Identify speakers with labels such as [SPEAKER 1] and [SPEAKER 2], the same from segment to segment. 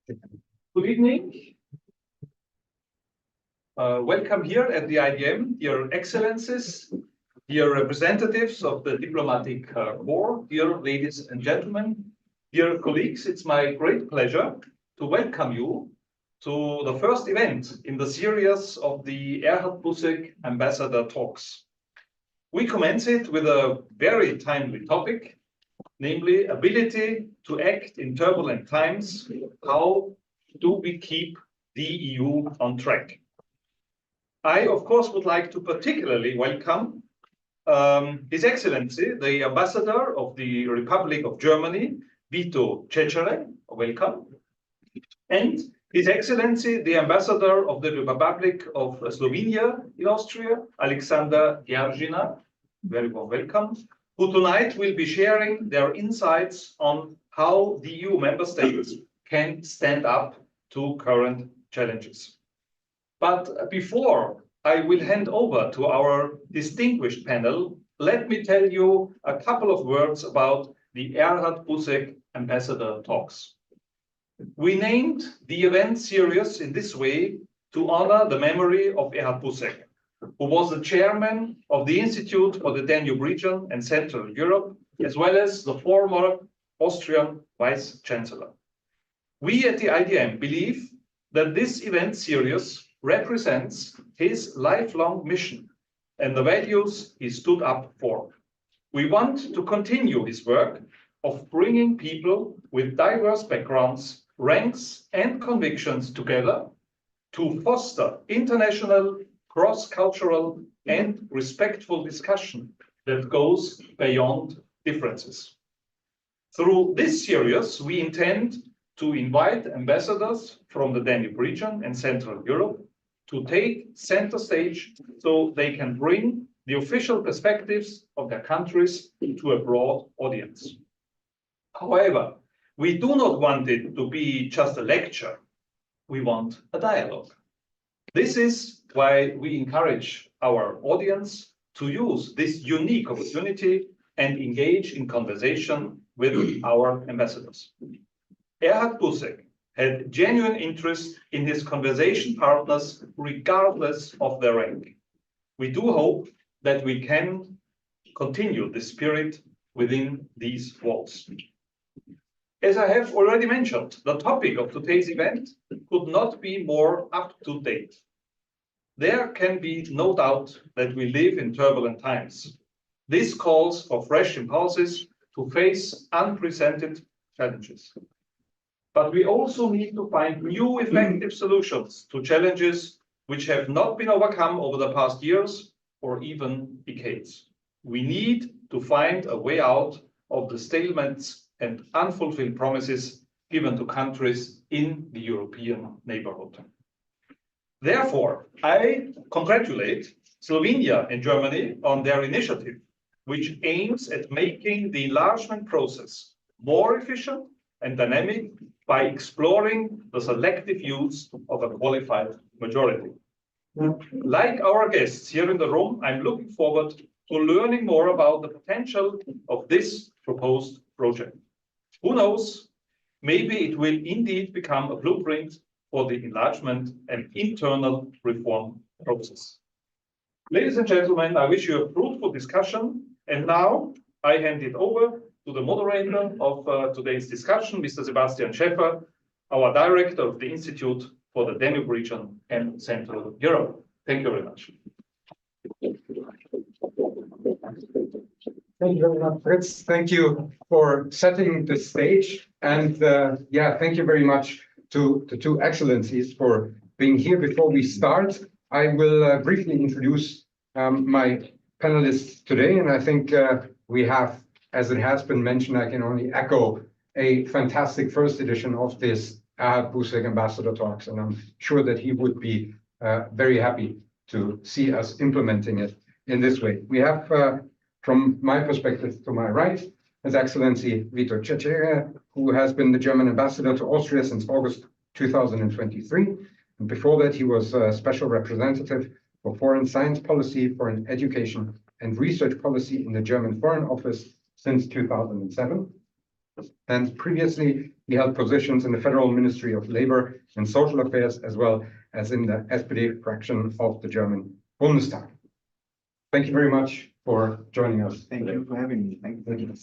[SPEAKER 1] Good evening. Welcome here at the IDM, dear excellencies, dear representatives of the diplomatic corps, dear ladies and gentlemen, dear colleagues. It's my great pleasure to welcome you to the first event in the series of the Erhard Busek Ambassador Talks. We commence it with a very timely topic, namely ability to act in turbulent times. How do we keep the EU on track? I, of course, would like to particularly welcome His Excellency, the Ambassador of the Republic of Germany, Vito Cecere, welcome, and His Excellency, the Ambassador of the Republic of Slovenia in Austria, Aleksander Geržina, very warm welcome, who tonight will be sharing their insights on how the EU member states can stand up to current challenges. But before I will hand over to our distinguished panel, let me tell you a couple of words about the Erhard Busek Ambassador Talks. We named the event series in this way to honor the memory of Erhard Busek, who was the chairman of the Institute for the Danube region and Central Europe, as well as the former Austrian Vice Chancellor. We at the IDM believe that this event series represents his lifelong mission and the values he stood up for. We want to continue his work of bringing people with diverse backgrounds, ranks, and convictions together to foster international, cross-cultural, and respectful discussion that goes beyond differences. Through this series, we intend to invite ambassadors from the Danube region and Central Europe to take center stage so they can bring the official perspectives of their countries to a broad audience. However, we do not want it to be just a lecture. We want a dialogue. This is why we encourage our audience to use this unique opportunity and engage in conversation with our ambassadors. Erhard Busek had genuine interest in his conversation partners regardless of their rank. We do hope that we can continue this spirit within these walls. As I have already mentioned, the topic of today's event could not be more up to date. There can be no doubt that we live in turbulent times. This calls for fresh impulses to face unprecedented challenges. But we also need to find new effective solutions to challenges which have not been overcome over the past years or even decades. We need to find a way out of the stalemates and unfulfilled promises given to countries in the European neighborhood. Therefore, I congratulate Slovenia and Germany on their initiative, which aims at making the enlargement process more efficient and dynamic by exploring the selective use of a qualified majority. Like our guests here in the room, I'm looking forward to learning more about the potential of this proposed project. Who knows, maybe it will indeed become a blueprint for the enlargement and internal reform process. Ladies and gentlemen, I wish you a fruitful discussion, and now I hand it over to the moderator of today's discussion, Mr. Sebastian Schäffer, our director of the Institute for the Danube region and Central Europe. Thank you very much.
[SPEAKER 2] Thank you very much, Fritz. Thank you for setting the stage. And thank you very much to the two excellencies for being here. Before we start, I will briefly introduce my panelists today. And I think we have, as it has been mentioned, I can only echo a fantastic first edition of this Erhard Busek Ambassador Talks. And I'm sure that he would be very happy to see us implementing it in this way. We have, from my perspective to my right, His Excellency Vito Cecere, who has been the German ambassador to Austria since August 2023. And before that, he was a special representative for foreign science policy, foreign education, and research policy in the German Foreign Office since 2007. And previously, he held positions in the Federal Ministry of Labor and Social Affairs, as well as in the SPD fraction of the German Bundestag. Thank you very much for joining us.
[SPEAKER 3] Thank you for having me. Thank you.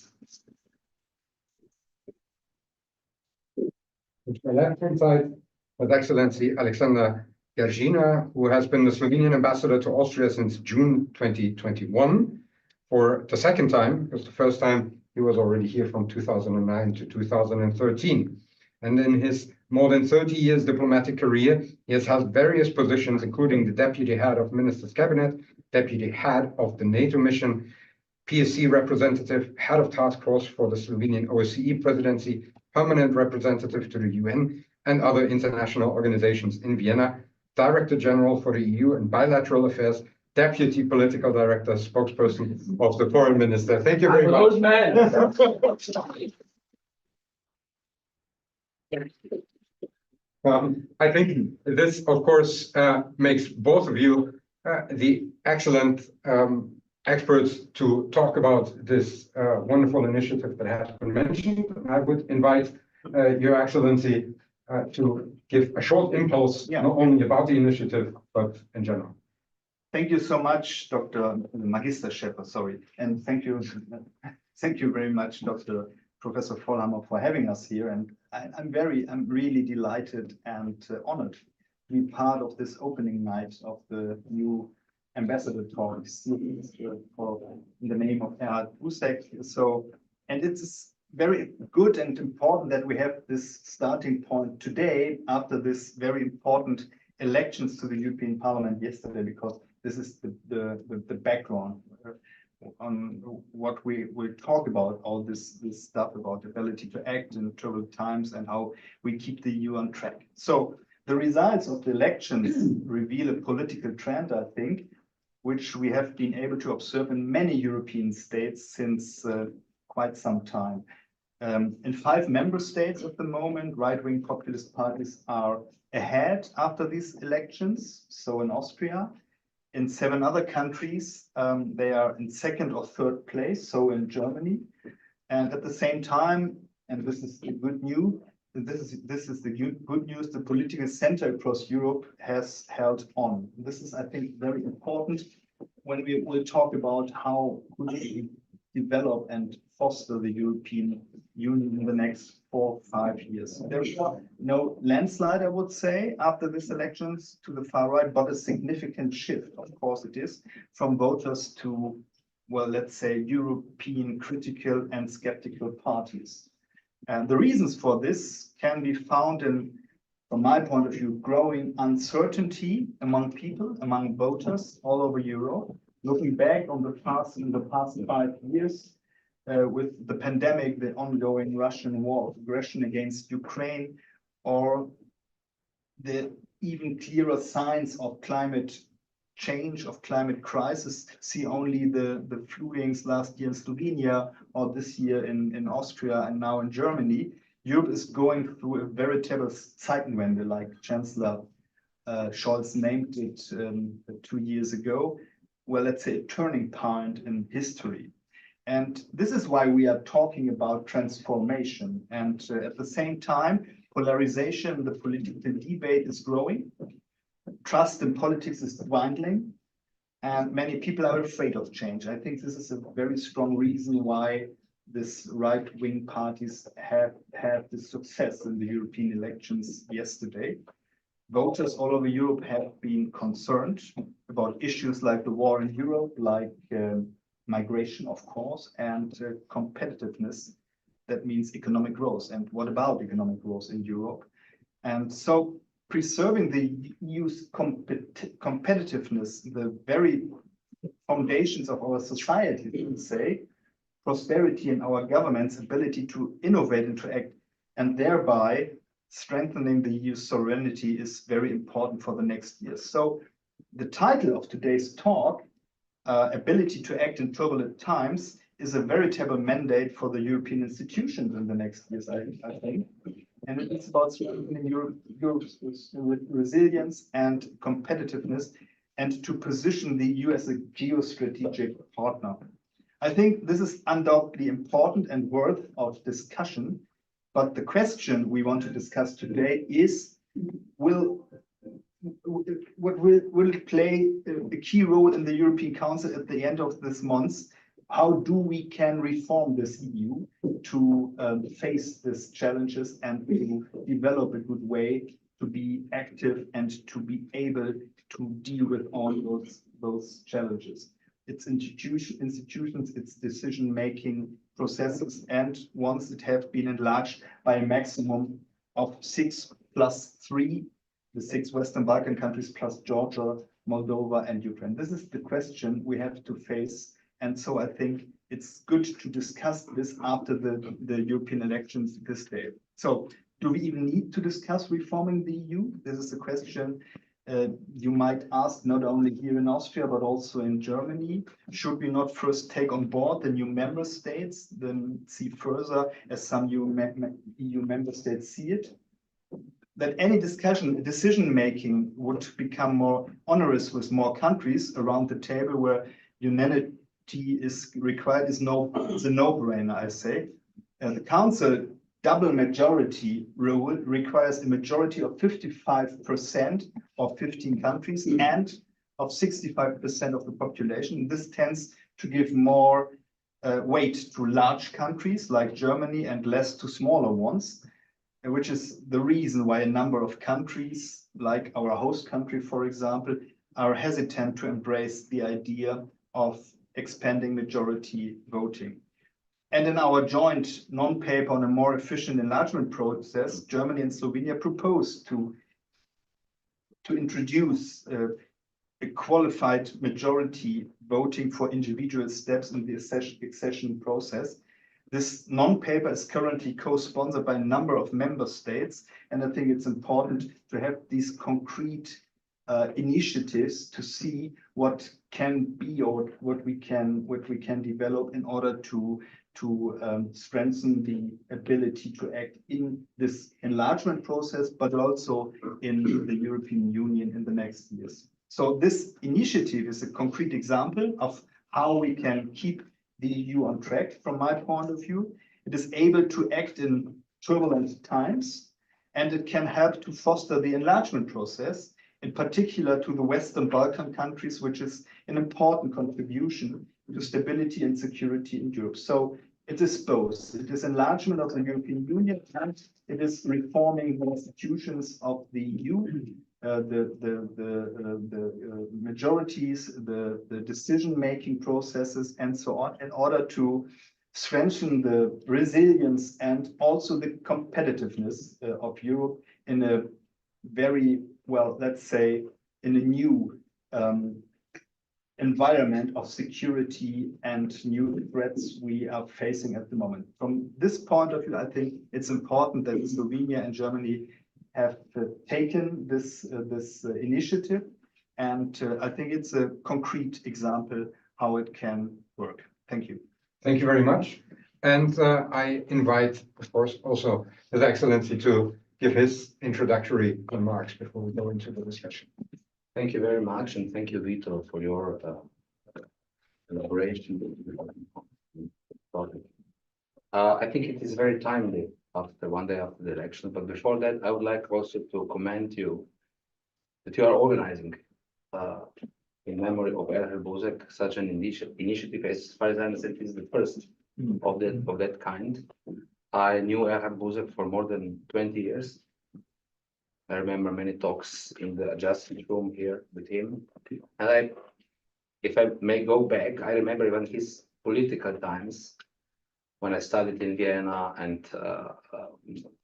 [SPEAKER 2] On my left-hand side, His Excellency Aleksander Geržina, who has been the Slovenian ambassador to Austria since June 2021 for the second time, because the first time he was already here from 2009 to 2013. And in his more than 30 years diplomatic career, he has held various positions, including the deputy head of Minister's Cabinet, deputy head of the NATO mission, PSC representative, head of task force for the Slovenian OSCE presidency, permanent representative to the UN and other international organizations in Vienna, Director General for the EU and bilateral affairs, Deputy Political Director, spokesperson of the Foreign Minister. Thank you very much. I think this, of course, makes both of you the excellent experts to talk about this wonderful initiative that has been mentioned. I would invite Your Excellency to give a short impulse, not only about the initiative, but in general.
[SPEAKER 3] Thank you so much, Dr. Magister Schäffer, sorry. And thank you very much, Dr. Professor Faulhammer, for having us here. And I'm really delighted and honored to be part of this opening night of the new Ambassador Talks in the name of Erhard Busek. And it's very good and important that we have this starting point today after this very important elections to the European Parliament yesterday, because this is the background on what we will talk about, all this stuff about the ability to act in turbulent times and how we keep the EU on track. So the results of the elections reveal a political trend, I think, which we have been able to observe in many European states since quite some time. In 5 member states at the moment, right-wing populist parties are ahead after these elections. So in Austria, in 7 other countries, they are in 2nd or 3rd place. So in Germany, and at the same time, and this is the good news, the political center across Europe has held on. This is, I think, very important when we will talk about how we develop and foster the European Union in the next 4 or 5 years. There is no landslide, I would say, after these elections to the far right, but a significant shift, of course it is, from voters to, well, let's say, European critical and skeptical parties. And the reasons for this can be found in, from my point of view, growing uncertainty among people, among voters all over Europe. Looking back on the past, in the past 5 years, with the pandemic, the ongoing Russian war, aggression against Ukraine, or the even clearer signs of climate change, of climate crisis, see only the floodings last year in Slovenia, or this year in Austria, and now in Germany. Europe is going through a veritable Zeitenwende, like Chancellor Scholz named it 2 years ago. Well, let's say a turning point in history. And this is why we are talking about transformation. And at the same time, polarization in the political debate is growing. Trust in politics is dwindling. And many people are afraid of change. I think this is a very strong reason why this right-wing parties have had the success in the European elections yesterday. Voters all over Europe have been concerned about issues like the war in Europe, like migration, of course, and competitiveness. That means economic growth. And what about economic growth in Europe? And so preserving the EU's competitiveness, the very foundations of our society, we would say, prosperity in our government's ability to innovate and to act, and thereby strengthening the EU's sovereignty is very important for the next years. So the title of today's talk, Ability to Act in Turbulent Times, is a veritable mandate for the European institutions in the next years, I think. And it's about strengthening Europe's resilience and competitiveness, and to position the EU as a geostrategic partner. I think this is undoubtedly important and worth of discussion. But the question we want to discuss today is, will it play a key role in the European Council at the end of this month? How do we can reform this EU to face these challenges and to develop a good way to be active and to be able to deal with all those challenges? Its institutions, its decision-making processes, and once it have been enlarged by a maximum of 6+3, the 6 Western Balkan countries plus Georgia, Moldova, and Ukraine. This is the question we have to face. And so I think it's good to discuss this after the European elections this day. So do we even need to discuss reforming the EU? This is a question you might ask not only here in Austria, but also in Germany. Should we not first take on board the new member states, then see further as some EU member states see it? That any decision-making would become more onerous with more countries around the table where unanimity is required is a no-brainer, I say. The Council double majority rule requires a majority of 55% of 15 countries and of 65% of the population. This tends to give more weight to large countries like Germany and less to smaller ones, which is the reason why a number of countries, like our host country, for example, are hesitant to embrace the idea of expanding majority voting. And in our joint non-paper on a more efficient enlargement process, Germany and Slovenia proposed to introduce a qualified majority voting for individual steps in the accession process. This non-paper is currently co-sponsored by a number of member states, and I think it's important to have these concrete initiatives to see what can be or what we can develop in order to strengthen the ability to act in this enlargement process, but also in the European Union in the next years. So this initiative is a concrete example of how we can keep the EU on track. From my point of view, it is able to act in turbulent times, and it can help to foster the enlargement process, in particular to the Western Balkan countries, which is an important contribution to stability and security in Europe. So it is both. It is enlargement of the European Union and it is reforming the institutions of the EU, the majorities, the decision-making processes, and so on, in order to strengthen the resilience and also the competitiveness of Europe in a very, well, let's say, in a new environment of security and new threats we are facing at the moment. From this point of view, I think it's important that Slovenia and Germany have taken this initiative, and I think it's a concrete example how it can work. Thank you.
[SPEAKER 2] Thank you very much. And I invite, of course, also His Excellency to give his introductory remarks before we go into the discussion.
[SPEAKER 4] Thank you very much, and thank you, Vito, for your elaboration. I think it is very timely after one day after the election, but before that, I would like also to commend you that you are organizing in memory of Erhard Busek such an initiative. As far as I understand, it is the first of that kind. I knew Erhard Busek for more than 20 years. I remember many talks in the adjustment room here with him. And if I may go back, I remember even his political times when I studied in Vienna and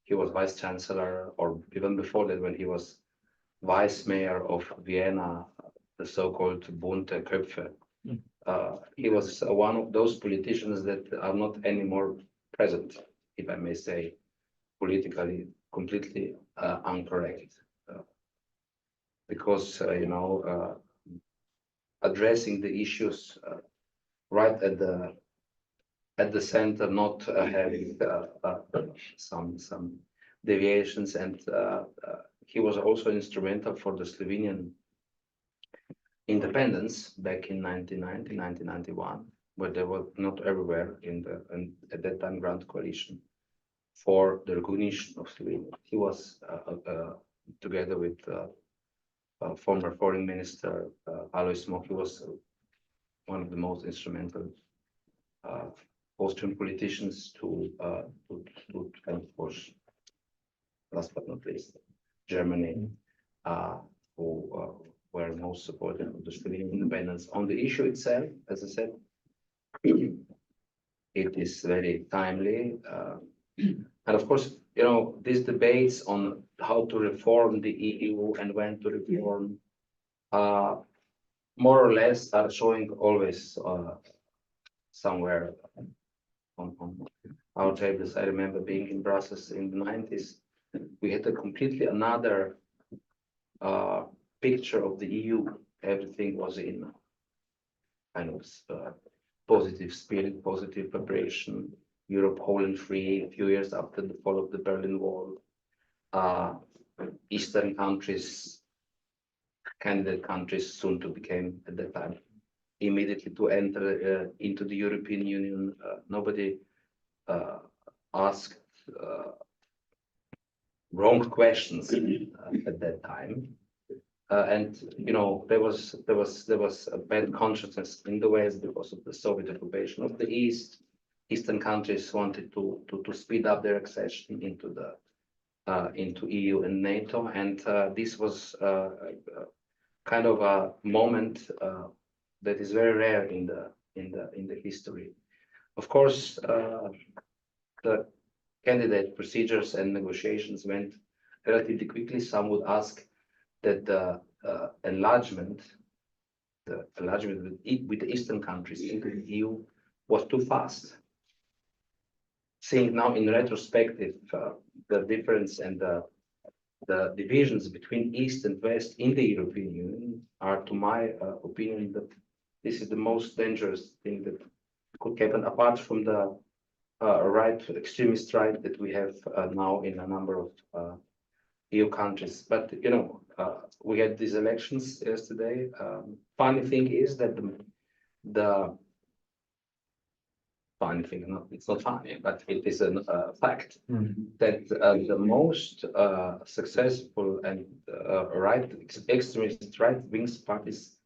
[SPEAKER 4] he was vice chancellor, or even before that when he was vice mayor of Vienna, the so-called bunte Köpfe. He was one of those politicians that are not anymore present, if I may say, politically completely incorrect, because addressing the issues right at the center, not having some deviations, and he was also instrumental for the Slovenian independence back in 1990, 1991, but they were not everywhere and at that time grand coalition for the recognition of Slovenia. He was together with former foreign minister Alois Mock. He was one of the most instrumental Austrian politicians to and of course, last but not least, Germany, who were most supportive of the Slovenian independence. On the issue itself, as I said, it is very timely. And of course, you know, these debates on how to reform the EU and when to reform, more or less are showing always somewhere on our tables. I remember being in Brussels in the 90s. We had a completely another picture of the EU. Everything was in kind of positive spirit, positive preparation. Europe whole and free a few years after the fall of the Berlin Wall. Eastern countries, candidate countries, soon to become at that time immediately to enter into the European Union. Nobody asked wrong questions at that time. And you know, there was a bad consciousness in the West because of the Soviet occupation of the East. Eastern countries wanted to speed up their accession into the into EU and NATO, and this was kind of a moment that is very rare in the history. Of course, the candidate procedures and negotiations went relatively quickly. Some would ask that the enlargement with the Eastern countries into the EU was too fast. Seeing now in retrospective the difference and the divisions between East and West in the European Union are, to my opinion, that this is the most dangerous thing that could happen, apart from the extremist right that we have now in a number of EU countries. But you know, we had these elections yesterday. Funny thing is that the funny thing, it's not funny, but it is a fact that the most successful and extremist right-wing parties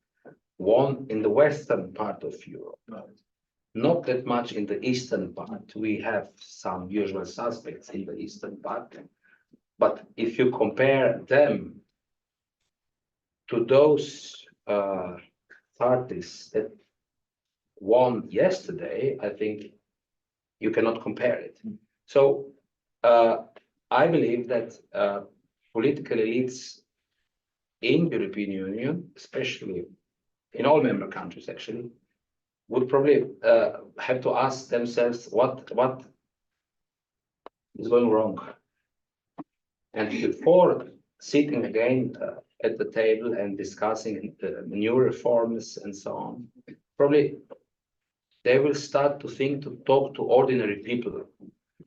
[SPEAKER 4] won in the western part of Europe. Not that much in the eastern part. We have some usual suspects in the eastern part, but if you compare them to those parties that won yesterday, I think you cannot compare it. So I believe that political elites in the European Union, especially in all member countries actually, would probably have to ask themselves what is going wrong. And before sitting again at the table and discussing the new reforms and so on, probably they will start to think to talk to ordinary people.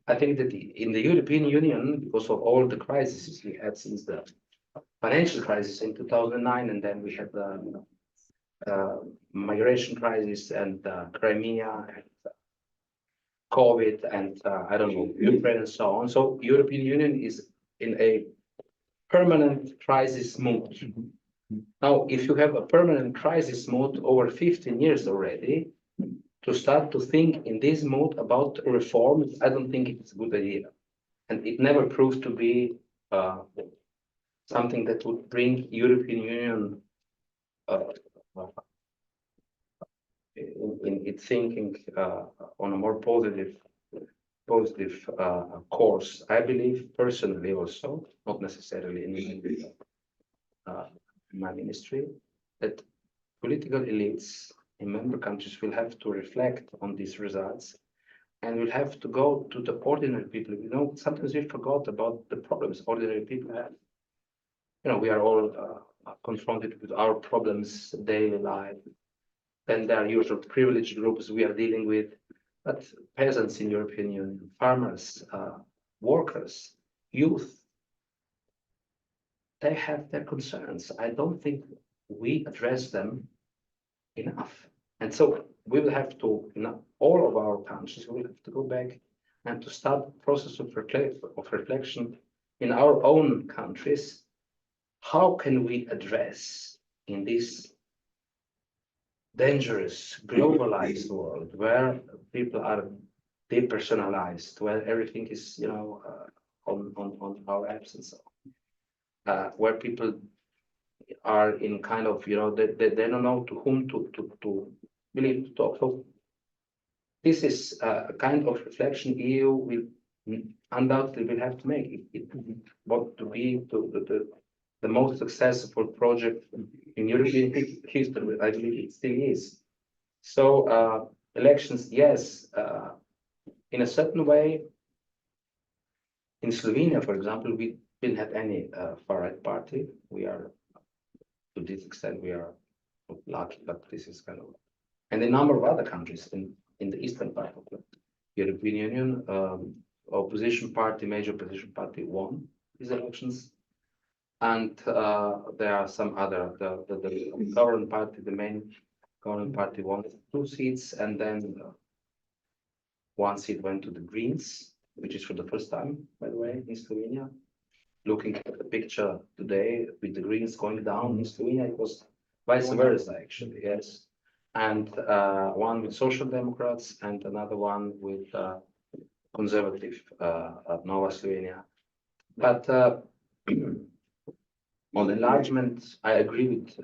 [SPEAKER 4] I think that in the European Union, because of all the crises we had since the financial crisis in 2009, and then we had the migration crisis and Crimea and COVID and I don't know, Ukraine and so on. So European Union is in a permanent crisis mode. Now, if you have a permanent crisis mode over 15 years already, to start to think in this mode about reforms, I don't think it's a good idea. And it never proved to be something that would bring European Union in its thinking on a more positive course. I believe personally also, not necessarily in my ministry, that political elites in member countries will have to reflect on these results and will have to go to the ordinary people. You know, sometimes we forgot about the problems ordinary people have. You know, we are all confronted with our problems daily life. Then there are usual privileged groups we are dealing with, but peasants in European Union, farmers, workers, youth, they have their concerns. I don't think we address them enough. And so we will have to, in all of our countries, we will have to go back and to start the process of reflection in our own countries. How can we address in this dangerous globalized world where people are depersonalized, where everything is, on our apps and so on, where people are in kind of, they don't know to whom to really to talk. So this is a kind of reflection EU will undoubtedly will have to make. It want to be the most successful project in European history. I believe it still is. So elections, yes, in a certain way. In Slovenia, for example, we didn't have any far-right party. We are, to this extent, we are lucky, but this is kind of, and a number of other countries in the eastern part of the European Union, opposition party, major opposition party won these elections. And there are some other, the government party, the main government party won 2 seats, and then 1 seat went to the Greens, which is for the first time, by the way, in Slovenia. Looking at the picture today with the Greens going down in Slovenia, it was vice versa, actually, yes. And one with Social Democrats and another one with conservative Nova Slovenia. But on enlargement, I agree with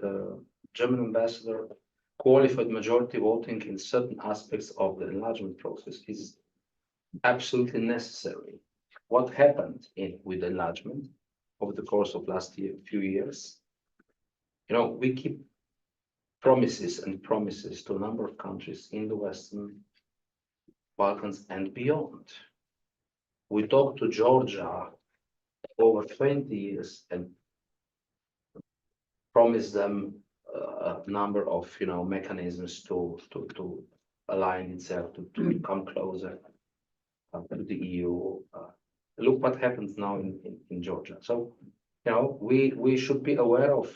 [SPEAKER 4] German ambassador. Qualified majority voting in certain aspects of the enlargement process is absolutely necessary. What happened with enlargement over the course of last few years? We keep promises and promises to a number of countries in the Western Balkans and beyond. We talked to Georgia over 20 years and promised them a number of mechanisms to align itself, to come closer to the EU. Look what happens now in Georgia. So we should be aware of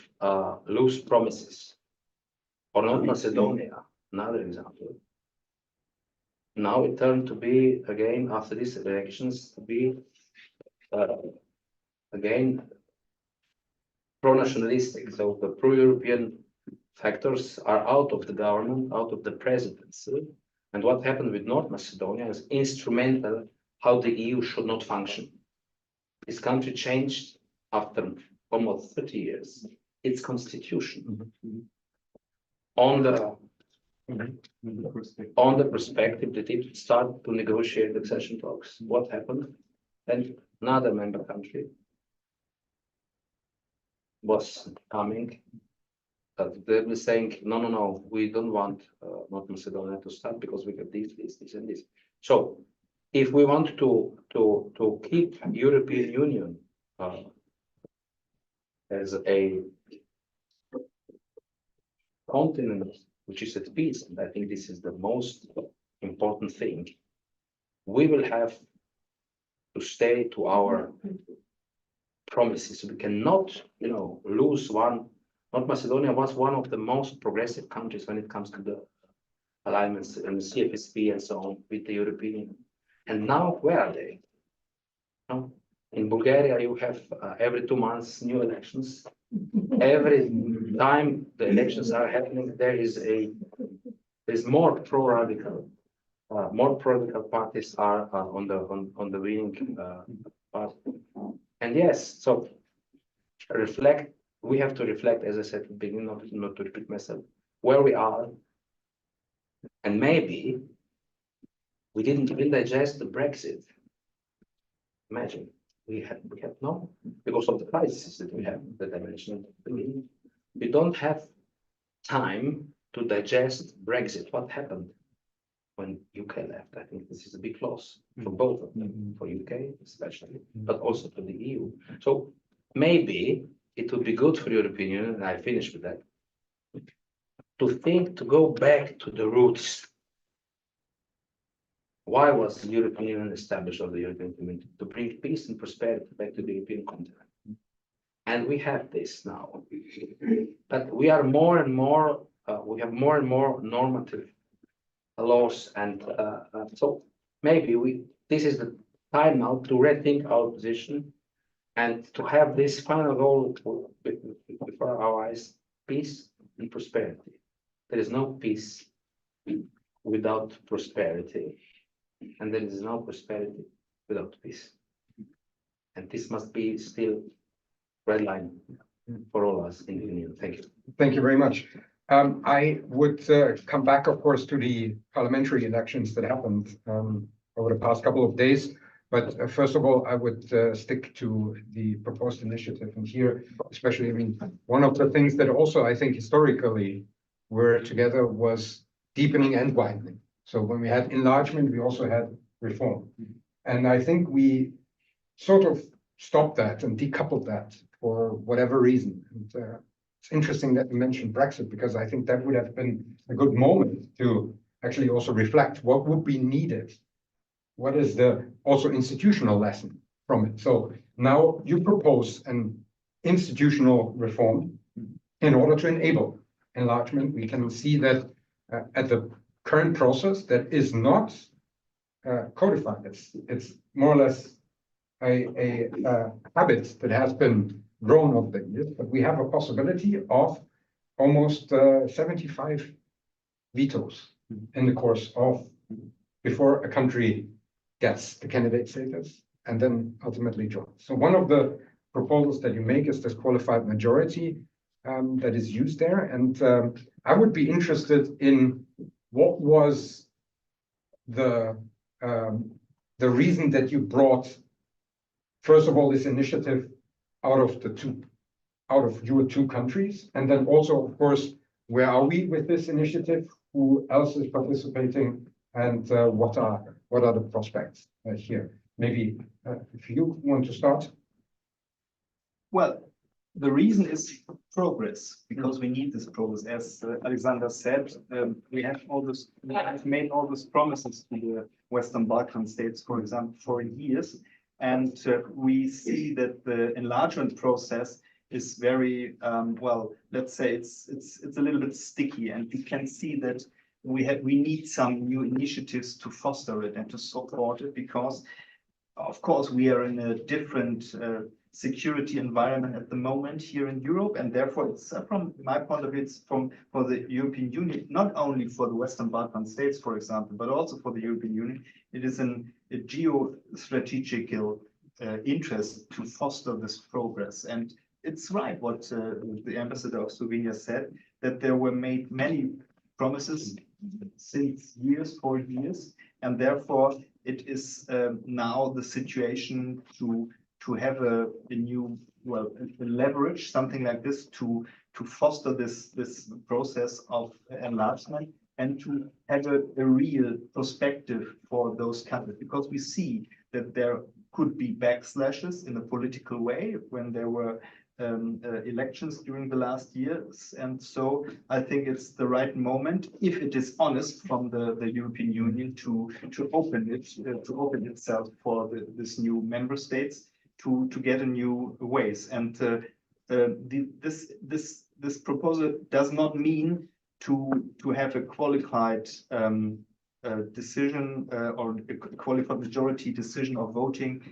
[SPEAKER 4] loose promises. Or North Macedonia, another example. Now it turned to be again after these elections to be again pro-nationalistic. So the pro-European factors are out of the government, out of the presidency. And what happened with North Macedonia is instrumental how the EU should not function. This country changed after almost 30 years its constitution. On the perspective that it started to negotiate accession talks. What happened? Then another member country was coming. They were saying, no, we don't want North Macedonia to start because we have this, and this. So if we want to keep European Union as a continent which is at peace, and I think this is the most important thing, we will have to stay to our promises. We cannot, lose one. North Macedonia was one of the most progressive countries when it comes to the alignments and the CFSP and so on with the European Union. And now, where are they? In Bulgaria, you have every 2 months new elections. Every time the elections are happening, there's more pro-radical parties are on the winning part. And yes, so we have to reflect, as I said at the beginning, not to repeat myself, where we are. And maybe we didn't even digest the Brexit. Imagine. We have no, because of the crisis that we have, that I mentioned at the beginning. We don't have time to digest Brexit. What happened when UK left? I think this is a big loss for both of them, for UK especially, but also for the EU. So maybe it would be good for the European Union, and I finish with that, to go back to the roots. Why was the European Union established, or the European Community? To bring peace and prosperity back to the European continent. And we have this now. But we are more and more, we have more and more normative laws, and so maybe this is the time now to rethink our position and to have this final goal before our eyes: peace and prosperity. There is no peace without prosperity, and there is no prosperity without peace. And this must be still red line for all us in the Union. Thank you.
[SPEAKER 2] Thank you very much. I would come back, of course, to the parliamentary elections that happened over the past couple of days. But first of all, I would stick to the proposed initiative. And here, especially, I mean, one of the things that also, I think, historically were together was deepening and widening. So when we had enlargement, we also had reform. And I think we sort of stopped that and decoupled that for whatever reason. And it's interesting that you mentioned Brexit, because I think that would have been a good moment to actually also reflect what would be needed. What is the also institutional lesson from it? So now you propose an institutional reform in order to enable enlargement. We can see that at the current process that is not codified. It's more or less a habit that has been grown over the years, but we have a possibility of almost 75 vetoes in the course of before a country gets the candidate status and then ultimately joins. So one of the proposals that you make is this qualified majority that is used there. And I would be interested in what was the reason that you brought, first of all, this initiative out of your two countries, and then also, of course, where are we with this initiative? Who else is participating, and what are the prospects here? Maybe if you want to start.
[SPEAKER 3] Well, the reason is progress, because we need this progress. As Aleksander said, we have made all these promises to the Western Balkan states, for example, for years. And we see that the enlargement process is very, well, let's say it's a little bit sticky, and we can see that we need some new initiatives to foster it and to support it, because of course we are in a different security environment at the moment here in Europe, and therefore it's from my point of view, it's for the European Union, not only for the Western Balkan states, for example, but also for the European Union. It is a geostrategical interest to foster this progress. And it's right what the ambassador of Slovenia said, that there were made many promises since years, for years, and therefore it is now the situation to have a new, well, a leverage, something like this, to foster this process of enlargement and to have a real perspective for those countries, because we see that there could be backslashes in a political way when there were elections during the last years. And so I think it's the right moment, if it is honest from the European Union, to open itself for this new member states to get a new ways. And this proposal does not mean to have a qualified decision or a qualified majority decision or voting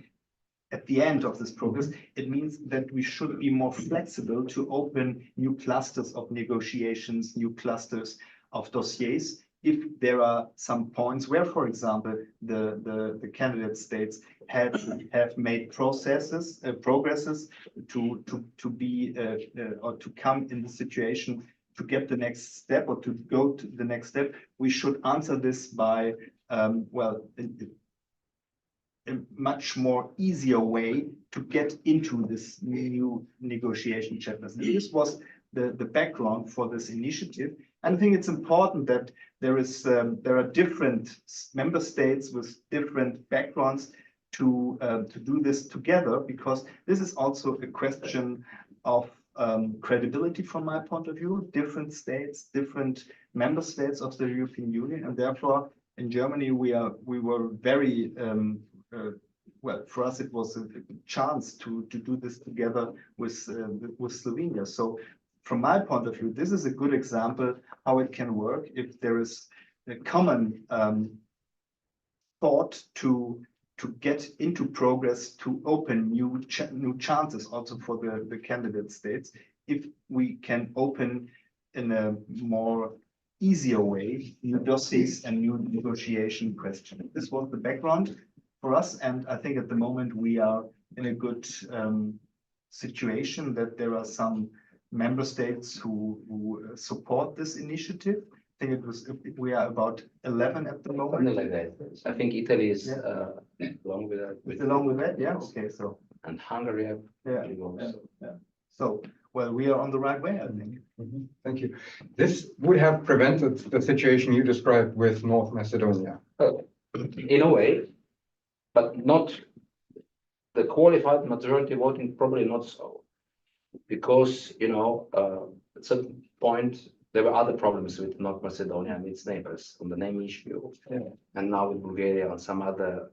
[SPEAKER 3] at the end of this progress. It means that we should be more flexible to open new clusters of negotiations, new clusters of dossiers, if there are some points where, for example, the candidate states have made progresses to be or to come in the situation to get the next step or to go to the next step. We should answer this by well, a much more easier way to get into this new negotiation chapters. And this was the background for this initiative. And I think it's important that there are different member states with different backgrounds to do this together, because this is also a question of credibility from my point of view. Different states, different member states of the European Union, and therefore in Germany we were very well, for us it was a chance to do this together with Slovenia. So from my point of view, this is a good example how it can work if there is common thought to get into progress, to open new chances also for the candidate states, if we can open in a more easier way new dossiers and new negotiation questions. This was the background for us, and I think at the moment we are in a good situation that there are some member states who support this initiative. I think we are about 11 at the moment.
[SPEAKER 4] Something like that. I think Italy is along with that.
[SPEAKER 3] Along with that, yeah. Okay, so
[SPEAKER 4] And Hungary.
[SPEAKER 3] So well, we are on the right way, I think.
[SPEAKER 2] Thank you. This would have prevented the situation you described with North Macedonia.
[SPEAKER 4] In a way, but not the qualified majority voting, probably not so. Because, at a certain point, there were other problems with North Macedonia and its neighbors on the name issue.
[SPEAKER 2] Yeah.
[SPEAKER 4] And now with Bulgaria on some other,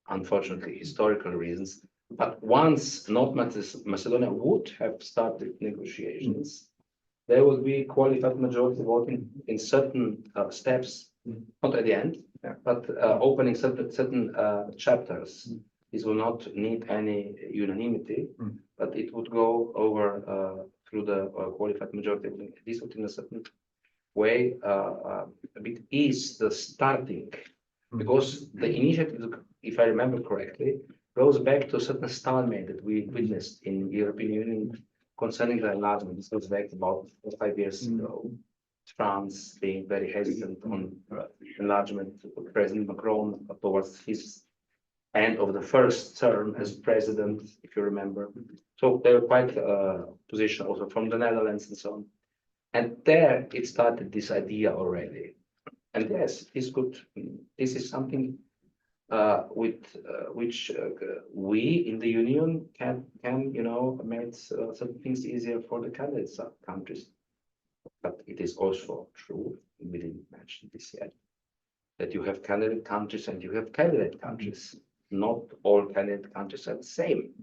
[SPEAKER 4] unfortunately, historical reasons. But once North Macedonia would have started negotiations, there would be qualified majority voting in certain steps, not at the end, but opening certain chapters. This will not need any unanimity, but it would go over through the qualified majority. This would, in a certain way, a bit ease the starting, because the initiative, if I remember correctly, goes back to a certain stalemate that we witnessed in the European Union concerning the enlargement. This goes back about 5 years ago. France being very hesitant on enlargement, President Macron towards his end of the first term as president, if you remember. So they were quite position also from the Netherlands and so on. And there it started this idea already. And yes, this is something with which we in the Union can make certain things easier for the candidate countries. But it is also true, we didn't mention this yet, that you have candidate countries and you have candidate countries. Not all candidate countries are the same.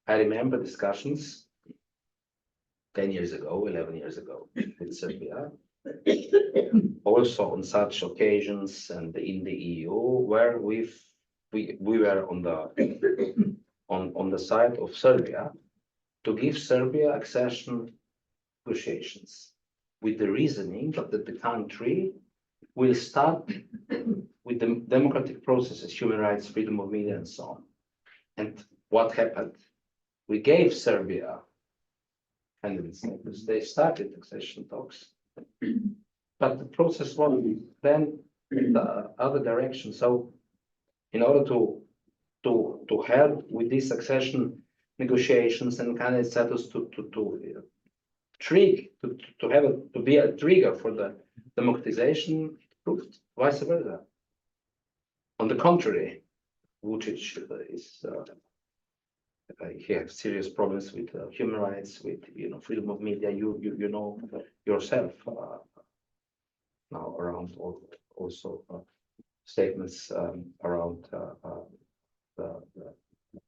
[SPEAKER 4] I remember discussions 10 years ago, 11 years ago with Serbia, also on such occasions and in the EU, where we were on the side of Serbia to give Serbia accession negotiations, with the reasoning that the country will start with the democratic processes, human rights, freedom of media, and so on. And what happened? We gave Serbia candidate status. They started accession talks, but the process went then in the other direction. So, in order to help with these accession negotiations and candidate status to be a trigger for the democratization, it proved vice versa. On the contrary, Vučić is he has serious problems with human rights, with freedom of media. You know yourself now around also statements around the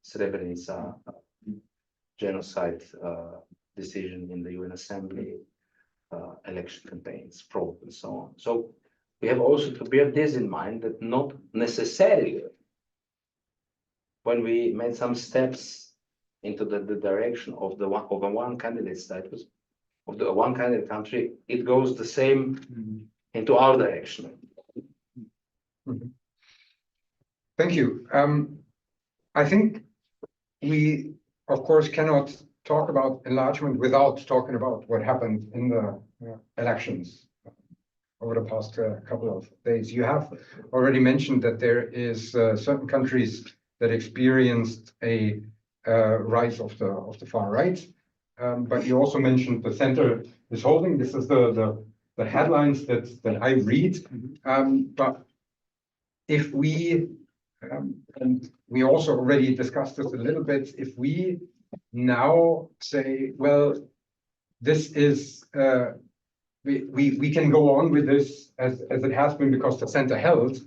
[SPEAKER 4] Srebrenica genocide decision in the UN Assembly, election campaigns, fraud, and so on. So we have also to bear this in mind, that not necessarily when we made some steps into the direction of the one candidate status, of the one candidate country, it goes the same into our direction.
[SPEAKER 2] Thank you. I think we, of course, cannot talk about enlargement without talking about what happened in the elections over the past couple of days. You have already mentioned that there is certain countries that experienced a rise of the far right, but you also mentioned the center is holding. This is the headlines that I read. But if we and we also already discussed this a little bit, if we now say, well, this is we can go on with this as it has been because the center held,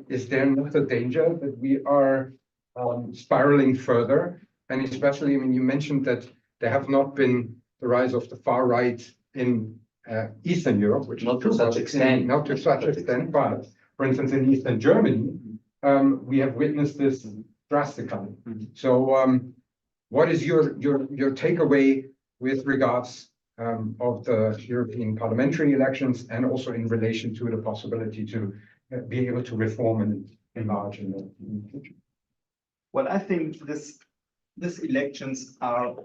[SPEAKER 2] is there not a danger that we are spiraling further? And especially, I mean, you mentioned that there have not been the rise of the far right in Eastern Europe, which
[SPEAKER 4] Not
[SPEAKER 2] is
[SPEAKER 4] to
[SPEAKER 2] true,
[SPEAKER 4] such
[SPEAKER 2] but
[SPEAKER 4] extent.
[SPEAKER 2] not to such extent, but for instance, in Eastern Germany, we have witnessed this drastically. So, what is your takeaway with regards of the European parliamentary elections, and also in relation to the possibility to be able to reform and enlarge in the future?
[SPEAKER 3] Well, I think these elections are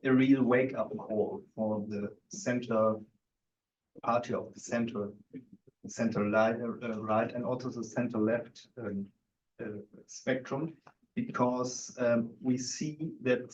[SPEAKER 3] a real wake-up call for the center party of the center right, and also the center left spectrum, because we see that,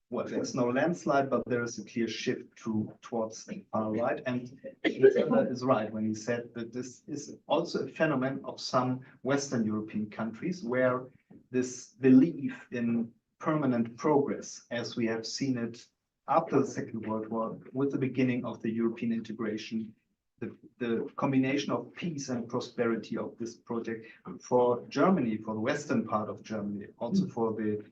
[SPEAKER 3] well, there's no landslide, but there is a clear shift towards the far right. And Erhard is right when he said that this is also a phenomenon of some Western European countries, where this belief in permanent progress, as we have seen it after the Second World War, with the beginning of the European integration, the combination of peace and prosperity of this project for Germany, for the western part of Germany, also for the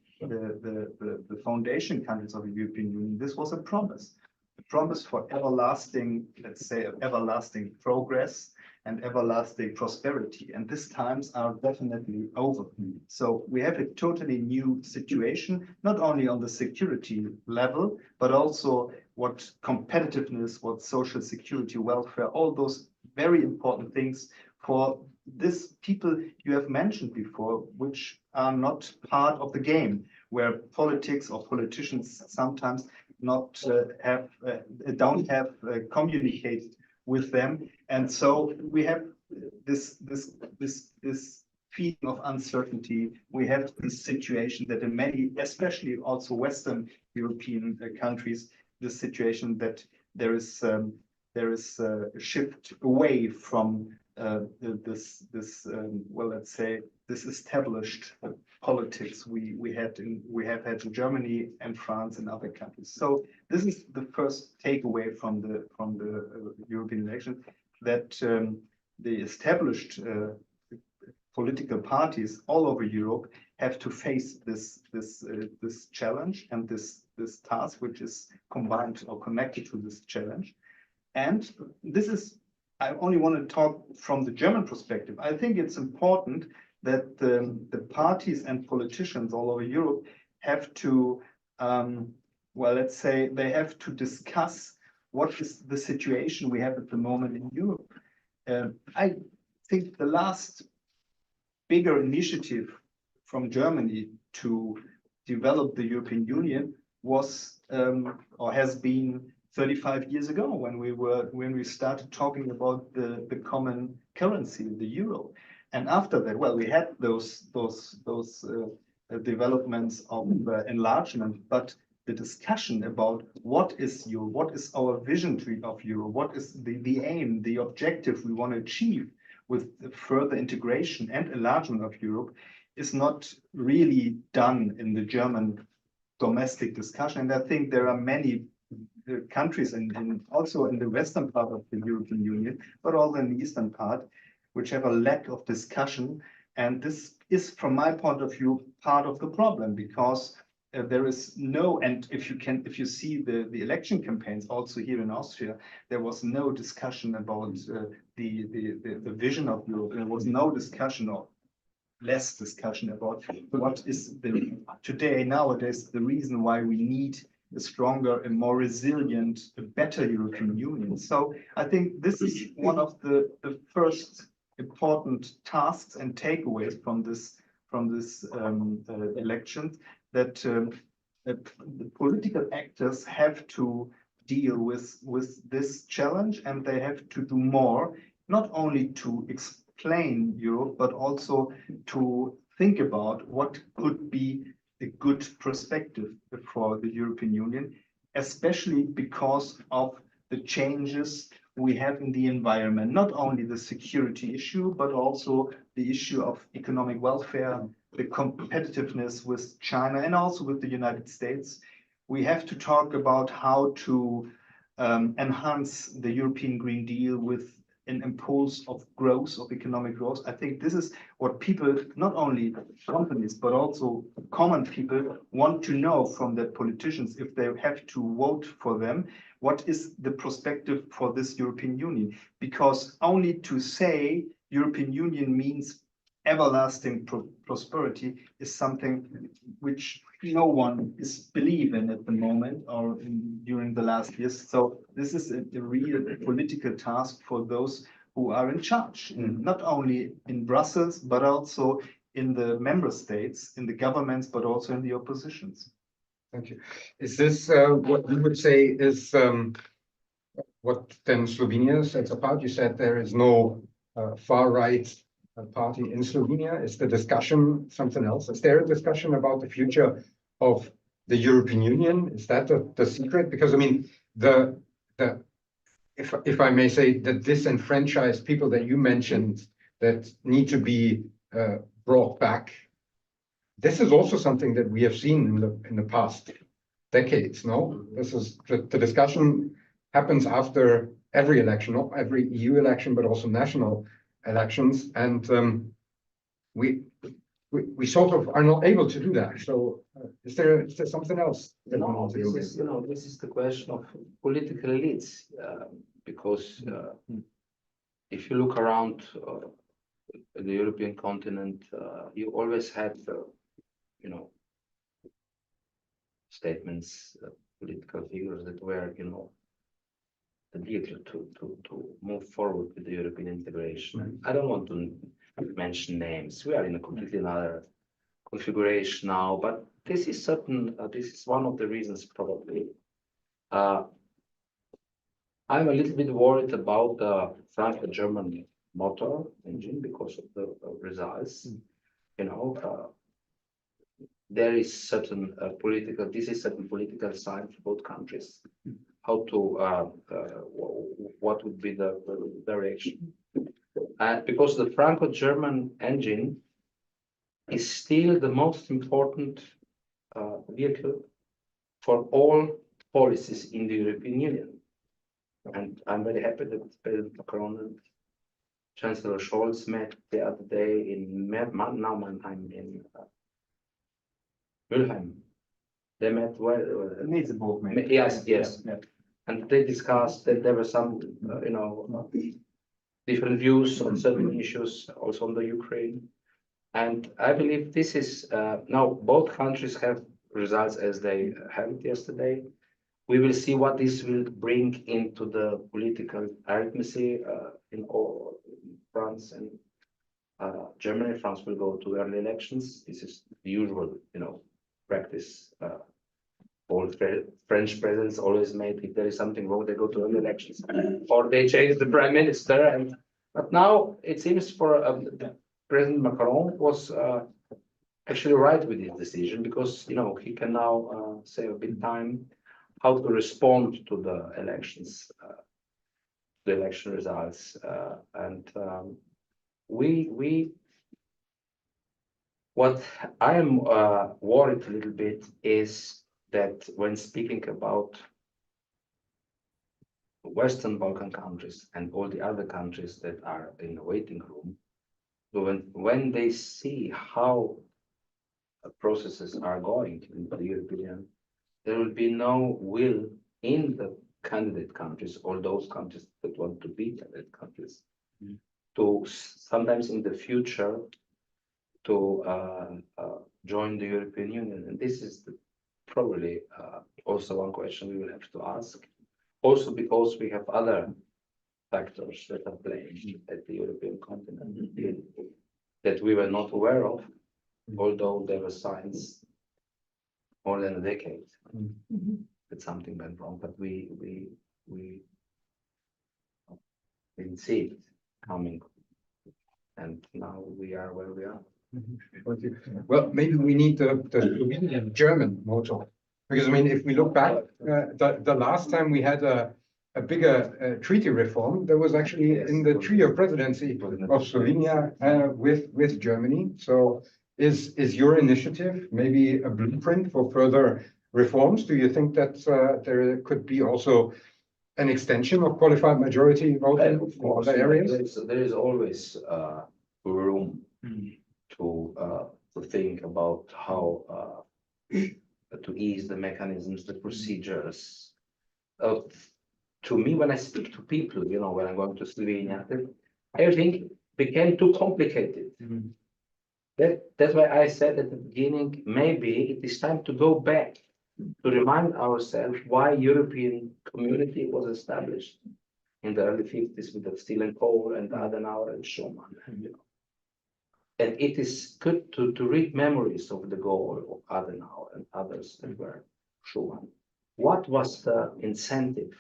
[SPEAKER 3] foundation countries of the European Union, this was a promise for everlasting, let's say, everlasting progress and everlasting prosperity. And these times are definitely over. So we have a totally new situation, not only on the security level, but also what competitiveness, what social security, welfare, all those very important things for this people you have mentioned before, which are not part of the game, where politics or politicians sometimes not don't have communicated with them. And so we have this feeling of uncertainty. We have this situation that in many, especially also Western European countries, the situation that there is a shift away from well, let's say, this established politics we have had in Germany and France and other countries. So this is the first takeaway from the European election, that the established political parties all over Europe have to face this challenge and this task, which is combined or connected to this challenge. And this is, I only want to talk from the German perspective. I think it's important that the parties and politicians all over Europe have to, well, let's say, they have to discuss what is the situation we have at the moment in Europe. I think the last bigger initiative from Germany to develop the European Union was or has been 35 years ago, when we started talking about the common currency, the euro. And after that, well, we had those developments of enlargement, but the discussion about what is euro, what is our vision of euro, what is the aim, the objective we want to achieve with further integration and enlargement of Europe, is not really done in the German domestic discussion. And I think there are many countries and also in the western part of the European Union, but also in the eastern part, which have a lack of discussion. And this is, from my point of view, part of the problem, because there is no, and if you see the election campaigns also here in Austria, there was no discussion about the vision of Europe. There was no discussion, or less discussion, about what is nowadays the reason why we need a stronger and more resilient, a better European Union. So I think this is one of the first important tasks and takeaways from this election, that the political actors have to deal with this challenge, and they have to do more, not only to explain Europe, but also to think about what could be a good perspective for the European Union, especially because of the changes we have in the environment, not only the security issue, but also the issue of economic welfare, the competitiveness with China and also with the United States. We have to talk about how to enhance the European Green Deal with an impulse of growth, of economic growth. I think this is what people, not only companies, but also common people want to know from their politicians if they have to vote for them. What is the perspective for this European Union? Because only to say European Union means everlasting prosperity is something which no one is believing at the moment or during the last years. So this is a real political task for those who are in charge, not only in Brussels, but also in the member states, in the governments, but also in the oppositions.
[SPEAKER 2] Thank you. Is this what you would say is what then Slovenia sets apart? You said there is no far-right party in Slovenia. Is the discussion something else? Is there a discussion about the future of the European Union? Is that the secret? Because I mean, if I may say, the disenfranchised people that you mentioned that need to be brought back. This is also something that we have seen in the past decades. No, this is the discussion happens after every election, not every EU election, but also national elections, and we sort of are not able to do that. So is there something else that we
[SPEAKER 4] No,
[SPEAKER 2] want to do?
[SPEAKER 4] this is the question of political elites, because if you look around the European continent, you always had, statements, political figures that were, the vehicle to move forward with the European integration. I don't want to mention names. We are in a completely another configuration now, but this is certain. This is one of the reasons probably. I'm a little bit worried about the Franco-German motor engine because of the results. There is certain political. This is certain political sign for both countries. How to what would be the direction? Because the Franco-German engine is still the most important vehicle for all policies in the European Union. And I'm very happy that President Macron and Chancellor Scholz met the other day in Mannheim in Mülheim. They met Yes.
[SPEAKER 3] Yeah.
[SPEAKER 4] And they discussed that there were some, different views on certain issues, also on the Ukraine. And I believe this is now both countries have results as they had yesterday. We will see what this will bring into the political arithmetic in all France and Germany. France will go to early elections. This is the usual, practice. All French presidents always made, if there is something wrong, they go to early elections, or they change the prime minister. But now it seems for President Macron was actually right with his decision, because he can now save a bit time how to respond to the elections, the election results, and what I am worried a little bit is that when speaking about Western Balkan countries and all the other countries that are in the waiting room, when they see how processes are going in the European Union, there will be no will in the candidate countries, all those countries that want to be candidate countries, to sometimes in the future to join the European Union. And this is probably also one question we will have to ask. Also because we have other factors that are playing at the European continent that we were not aware of, although there were signs more than a decade that something went wrong, but we didn't see it coming, and now we are where we are.
[SPEAKER 2] Well, maybe we need the Slovenian German motor, because I mean, if we look back, the last time we had a bigger treaty reform, there was actually in the trio presidency of Slovenia with Germany. So is your initiative maybe a blueprint for further reforms? Do you think that there could be also an extension of qualified majority voting
[SPEAKER 4] Of
[SPEAKER 2] in
[SPEAKER 4] course,
[SPEAKER 2] other areas?
[SPEAKER 4] there is always room to think about how to ease the mechanisms, the procedures. To me, when I speak to people, when I'm going to Slovenia, everything became too complicated. That's why I said at the beginning, maybe it is time to go back to remind ourselves why European community was established in the early 50s with the steel and coal and Adenauer and Schuman. And it is good to read memories of de Gaulle, of Adenauer and others that were Schuman. What was the incentive?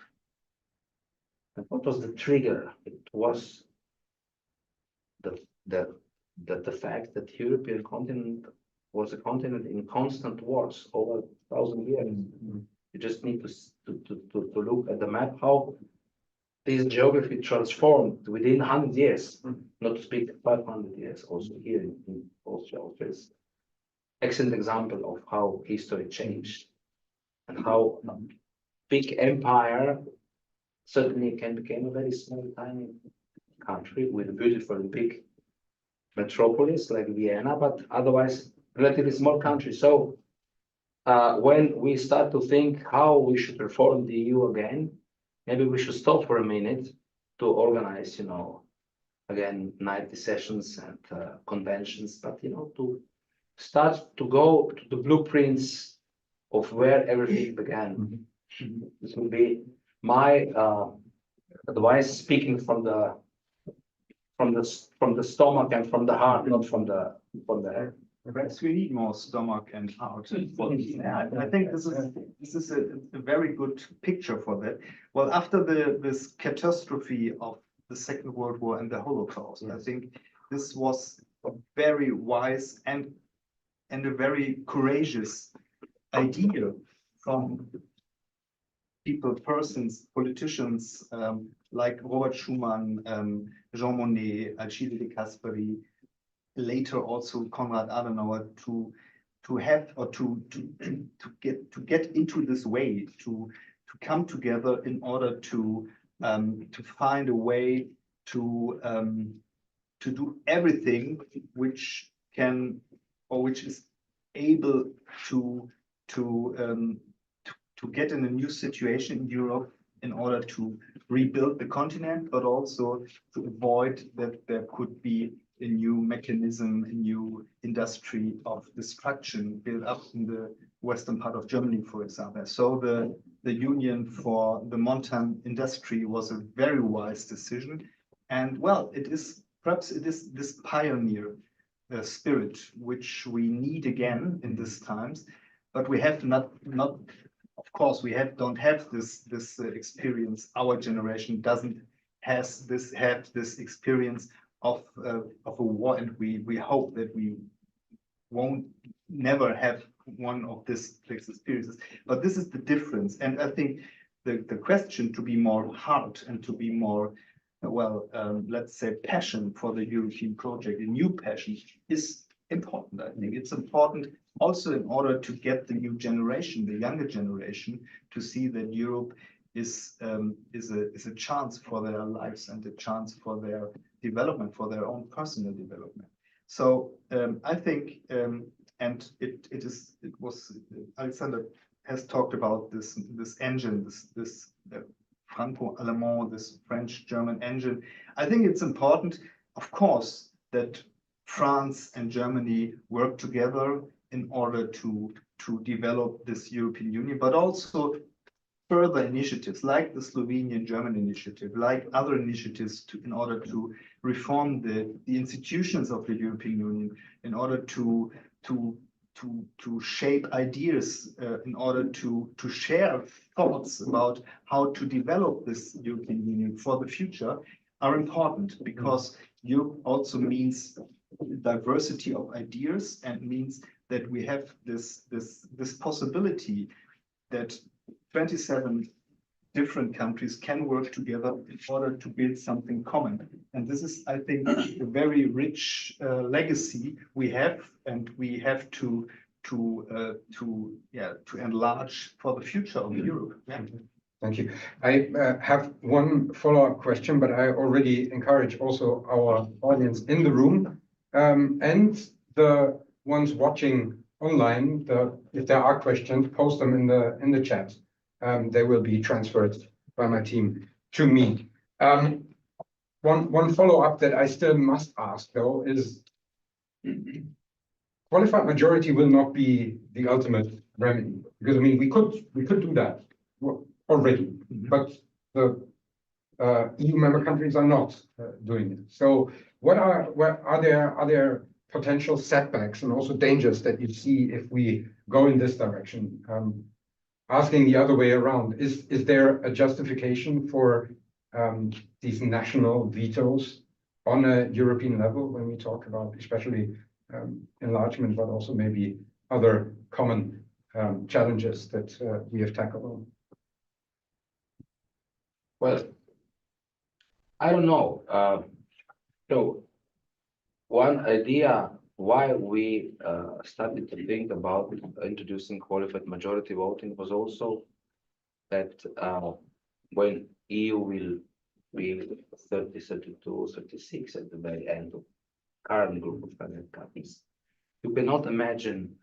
[SPEAKER 4] And what was the trigger? It was the fact that the European continent was a continent in constant wars over 1,000 years. You just need to look at the map, how this geography transformed within 100 years, not to speak 500 years, also here in Austria. Austria is excellent example of how history changed and how a big empire suddenly can become a very small, tiny country with a beautiful and big metropolis like Vienna, but otherwise relatively small country. So when we start to think how we should reform the EU again, maybe we should stop for a minute to organize, again, 90 sessions and conventions, but, to start to go to the blueprints of where everything began. This would be my advice, speaking from the stomach and from the heart, not from the head.
[SPEAKER 3] Perhaps we need more stomach and heart. I think this is a very good picture for that. Well, after this catastrophe of the Second World War and the Holocaust, I think this was a very wise and a very courageous idea from people, persons, politicians like Robert Schuman, Jean Monnet, Alcide de Gasperi, later also Konrad Adenauer, to have or to get into this way, to come together in order to find a way to do everything which can or which is able to get in a new situation in Europe in order to rebuild the continent, but also to avoid that there could be a new mechanism, a new industry of destruction built up in the western part of Germany, for example. So the Union for the Mountain Industry was a very wise decision. And well, perhaps it is this pioneer spirit which we need again in these times, but we have not of course, we don't have this experience. Our generation doesn't have this experience of a war, and we hope that we won't never have one of these experiences. But this is the difference, and I think the question to be more hard and to be more let's say passion for the European project, a new passion, is important. I think it's important also in order to get the new generation, the younger generation, to see that Europe is a chance for their lives and a chance for their development, for their own personal development. So I think, and it was Aleksander has talked about this engine, this Franco-Allemand, this French-German engine. I think it's important, of course, that France and Germany work together in order to develop this European Union, but also further initiatives like the Slovenian German initiative, like other initiatives in order to reform the institutions of the European Union, in order to shape ideas, in order to share thoughts about how to develop this European Union for the future, are important, because Europe also means diversity of ideas and means that we have this possibility that 27 different countries can work together in order to build something common. And this is, I think, a very rich legacy we have, and we have to enlarge for the future of Europe. Yeah.
[SPEAKER 2] Thank you. I have one follow-up question, but I already encourage also our audience in the room and the ones watching online. If there are questions, post them in the chat. They will be transferred by my team to me. One follow-up that I still must ask though is qualified majority will not be the ultimate remedy, because I mean we could do that already, but the EU member countries are not doing it. So are there potential setbacks and also dangers that you see if we go in this direction? Asking the other way around, is there a justification for these national vetoes on a European level when we talk about especially enlargement, but also maybe other common challenges that we have tackled on?
[SPEAKER 4] Well, I don't know. So one idea why we started to think about introducing qualified majority voting was also that when EU will be 30, 32, 36 at the very end of current group of candidate countries, you cannot imagine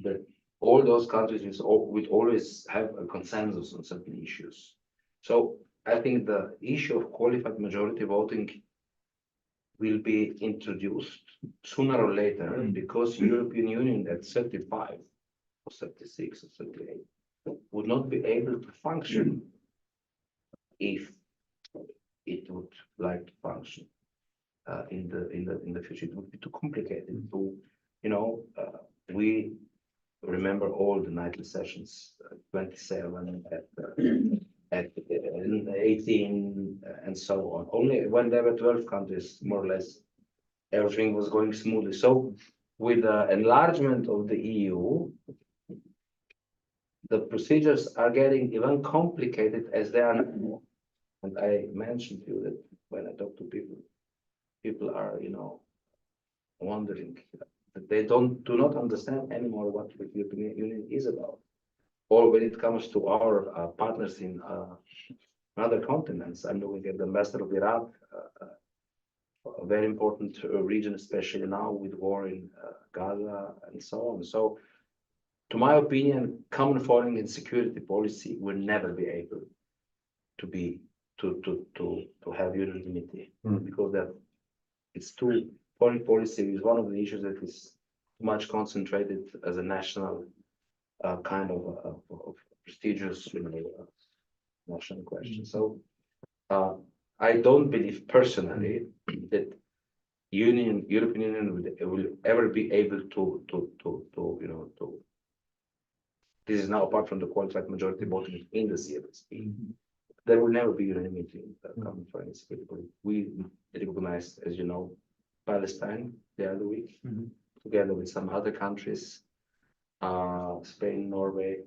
[SPEAKER 4] that all those countries would always have a consensus on certain issues. So I think the issue of qualified majority voting will be introduced sooner or later because European Union at 35 or 36 or 38 would not be able to function if it would like to function in the future. It would be too complicated to, we remember all the nightly sessions, 27 at 18 and so on. Only when there were 12 countries, more or less, everything was going smoothly. So with the enlargement of the EU, the procedures are getting even complicated as they are now. And I mentioned to you that when I talk to people, people are, wondering that they do not understand anymore what the European Union is about. Or when it comes to our partners in other continents, I'm looking at the ambassador of Iraq, a very important region, especially now with war in Gaza and so on. So, to my opinion, common foreign and security policy will never be able to have unanimity because that it's too foreign policy is one of the issues that is too much concentrated as a national kind of prestigious national question. So I don't believe personally that European Union will ever be able to this is now apart from the qualified majority voting in the CFSP. There will never be unanimity in the common foreign security policy. We recognized, as you know, Palestine the other week, together with some other countries. Spain, Norway,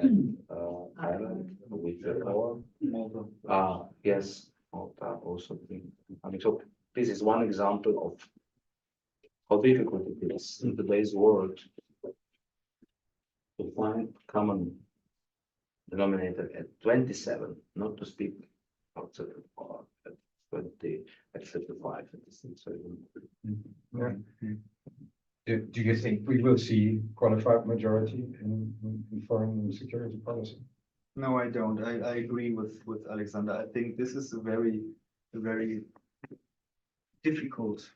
[SPEAKER 4] and Ireland with Malta. Yes, Malta also. I mean, so this is one example of how difficult it is in today's world to find common denominator at 27, not to speak outside of at 20, at 35.
[SPEAKER 2] Yeah. Do you think we will see qualified majority in foreign and security policy?
[SPEAKER 3] No, I don't. I agree with Aleksander. I think this is a very difficult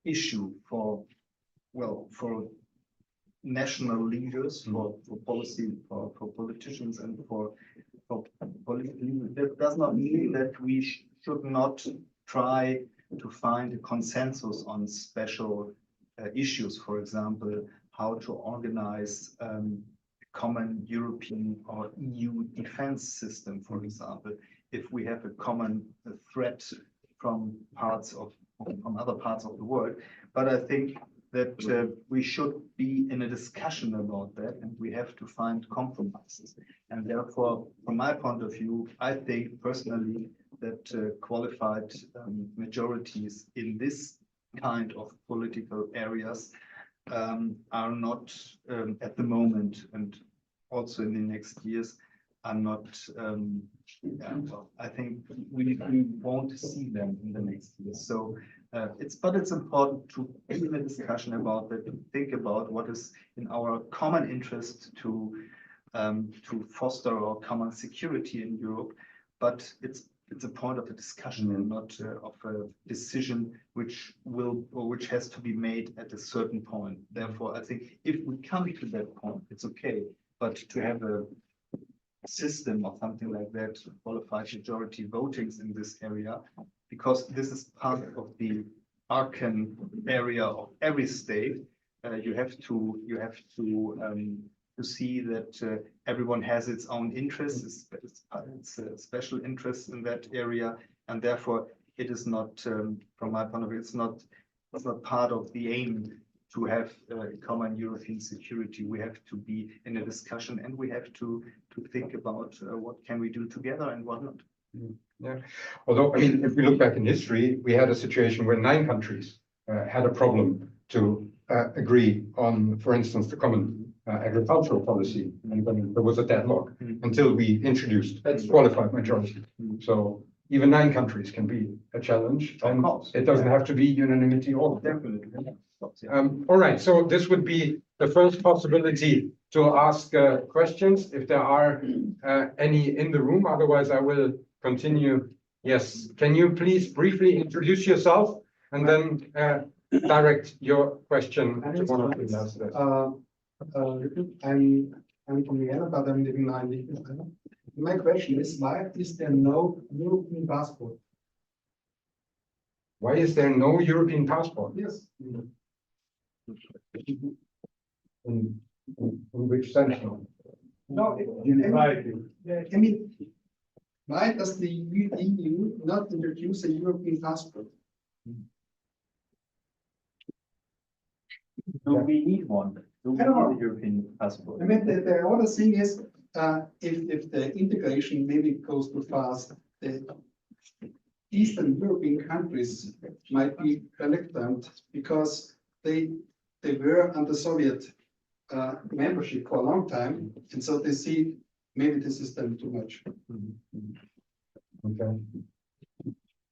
[SPEAKER 3] issue for national leaders, for policy, for politicians, and for political. That does not mean that we should not try to find a consensus on special issues, for example, how to organize a common European or EU defense system, for example, if we have a common threat from other parts of the world. But I think that we should be in a discussion about that, and we have to find compromises. And therefore, from my point of view, I think personally that qualified majorities in this kind of political areas are not at the moment, and also in the next years are not, I think we won't see them in the next years. So it's important to be in a discussion about that, to think about what is in our common interest to foster our common security in Europe. But it's a point of a discussion and not of a decision which has to be made at a certain point. Therefore, I think if we come to that point, it's okay. But to have a system or something like that, qualified majority votings in this area, because this is part of the arcane area of every state, you have to see that everyone has its own interests, its special interests in that area, and therefore it is not, from my point of view, it's not part of the aim to have common European security. We have to be in a discussion, and we have to think about what can we do together and what not.
[SPEAKER 2] Yeah, although I mean, if we look back in history, we had a situation where 9 countries had a problem to agree on, for instance, the common agricultural policy, and then there was a deadlock until we introduced qualified majority. So even 9 countries can be a challenge, and it doesn't have to be unanimity all.
[SPEAKER 3] Definitely.
[SPEAKER 2] All right, so this would be the first possibility to ask questions, if there are any in the room. Otherwise, I will continue. Yes, can you please briefly introduce yourself and then direct your question to one of the ambassadors?
[SPEAKER 5] I'm from Vienna, but I'm living now in Liechtenstein. My question is, why is there no European passport?
[SPEAKER 2] Why is there no European passport?
[SPEAKER 5] Yes.
[SPEAKER 2] In which sense?
[SPEAKER 5] No, I mean, why does the EU not introduce a European passport?
[SPEAKER 3] Do we need one? Do we
[SPEAKER 5] I don't know.
[SPEAKER 3] need a European passport?
[SPEAKER 5] I mean, the other thing is, if the integration maybe goes too fast, the Eastern European countries might be reluctant because they were under Soviet membership for a long time, and so they see maybe this is them too much.
[SPEAKER 2] Okay.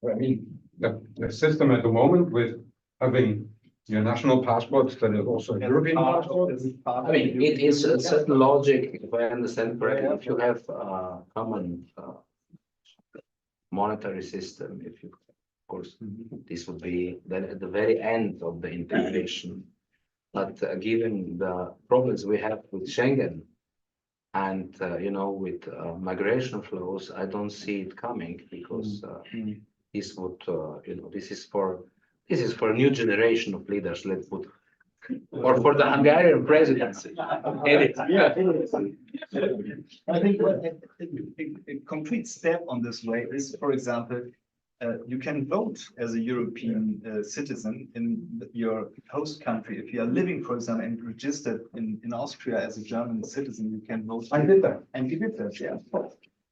[SPEAKER 2] Well, I mean, the system at the moment with having your national passports that is also a European passport.
[SPEAKER 4] I mean, it is a certain logic, if I understand correctly, if you have a common monetary system, if you, of course, this would be then at the very end of the integration. But given the problems we have with Schengen and with migration flows, I don't see it coming, because this would this is for a new generation of leaders, let's put, or for the Hungarian presidency.
[SPEAKER 3] Yeah, I think a concrete step on this way is, for example, you can vote as a European citizen in your host country. If you are living, for example, and registered in Austria as a German citizen, you can vote.
[SPEAKER 2] I did that.
[SPEAKER 3] And you did that, yeah.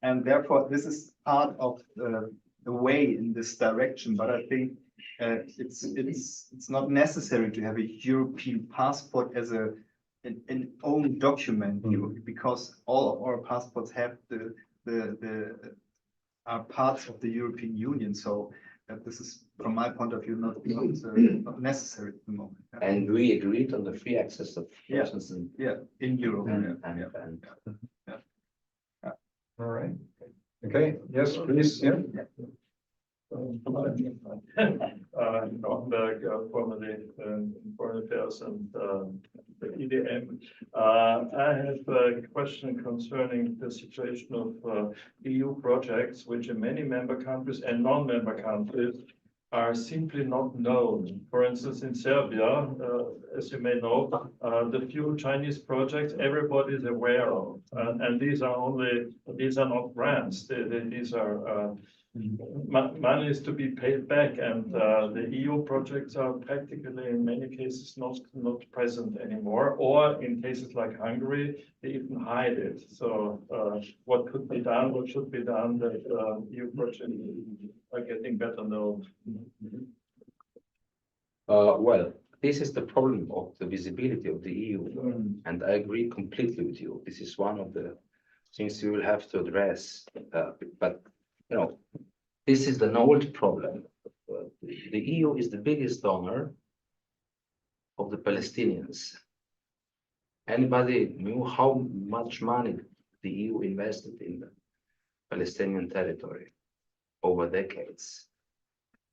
[SPEAKER 3] And therefore, this is part of the way in this direction. But I think it's not necessary to have a European passport as an own document, because all of our passports have are parts of the European Union. So this is, from my point of view, not necessary at the moment.
[SPEAKER 4] And we agreed on the free access of persons
[SPEAKER 3] in Europe.
[SPEAKER 2] All right. Okay. Yes, please. Yeah.
[SPEAKER 6] Nordenberg, formerly in Foreign Affairs and the EDM. I have a question concerning the situation of EU projects, which in many member countries and non-member countries are simply not known. For instance, in Serbia, as you may know, the few Chinese projects everybody is aware of, and these are not grants. These are money is to be paid back, and the EU projects are practically in many cases not present anymore, or in cases like Hungary, they even hide it. So what could be done, what should be done, that EU projects are getting better known?
[SPEAKER 4] Well, this is the problem of the visibility of the EU. And I agree completely with you. This is one of the things we will have to address. But, you know, this is the old problem. The EU is the biggest donor of the Palestinians. Anybody knew how much money the EU invested in the Palestinian territory over decades?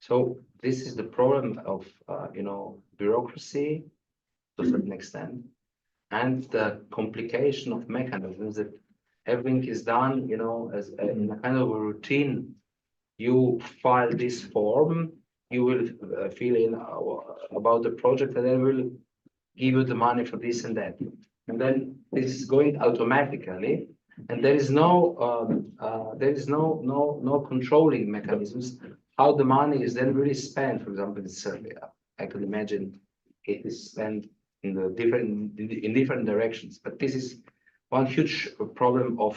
[SPEAKER 4] So this is the problem of, you know, bureaucracy to a certain extent, and the complication of mechanisms that everything is done, you know, as in a kind of a routine. You file this form, you will fill in about the project, and then will give you the money for this and that. And then this is going automatically, and there is no controlling mechanisms how the money is then really spent. For example, in Serbia, I could imagine it is spent in the different directions. But this is one huge problem of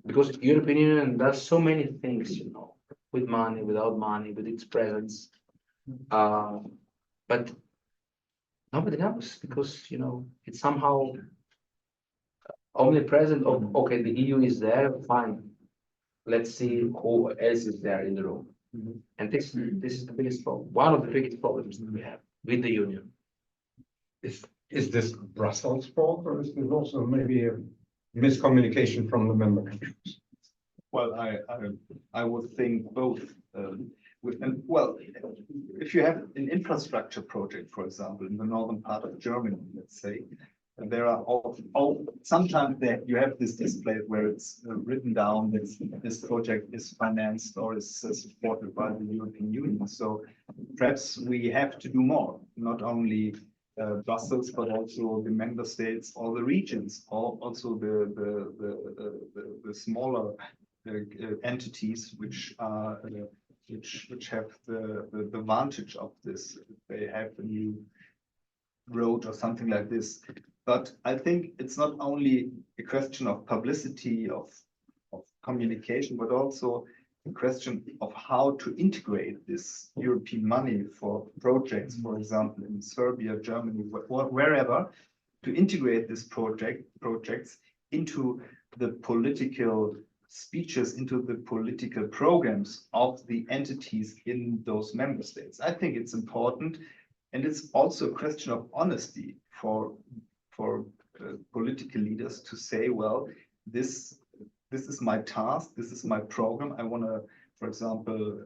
[SPEAKER 4] because European Union does so many things, you know, with money, without money, with its presence, but nobody knows because, you know, it's somehow omnipresent. Of okay, the EU is there, fine. Let's see who else is there in the room. And this is the biggest problem. One of the biggest problems that we have with the union.
[SPEAKER 2] Is this Brussels' fault, or is this also maybe a miscommunication from the member countries?
[SPEAKER 3] Well, I would think both. Well, if you have an infrastructure project, for example, in the northern part of Germany, let's say, and there are sometimes you have this display where it's written down that this project is financed or is supported by the European Union. So perhaps we have to do more, not only Brussels, but also the member states or the regions, or also the smaller entities which are which have the advantage of this. They have a new road or something like this. But I think it's not only a question of publicity, of communication, but also a question of how to integrate this European money for projects, for example, in Serbia, Germany, or wherever, to integrate this projects into the political speeches, into the political programs of the entities in those member states. I think it's important, and it's also a question of honesty for political leaders to say, well, this is my task, this is my program. I want to, for example,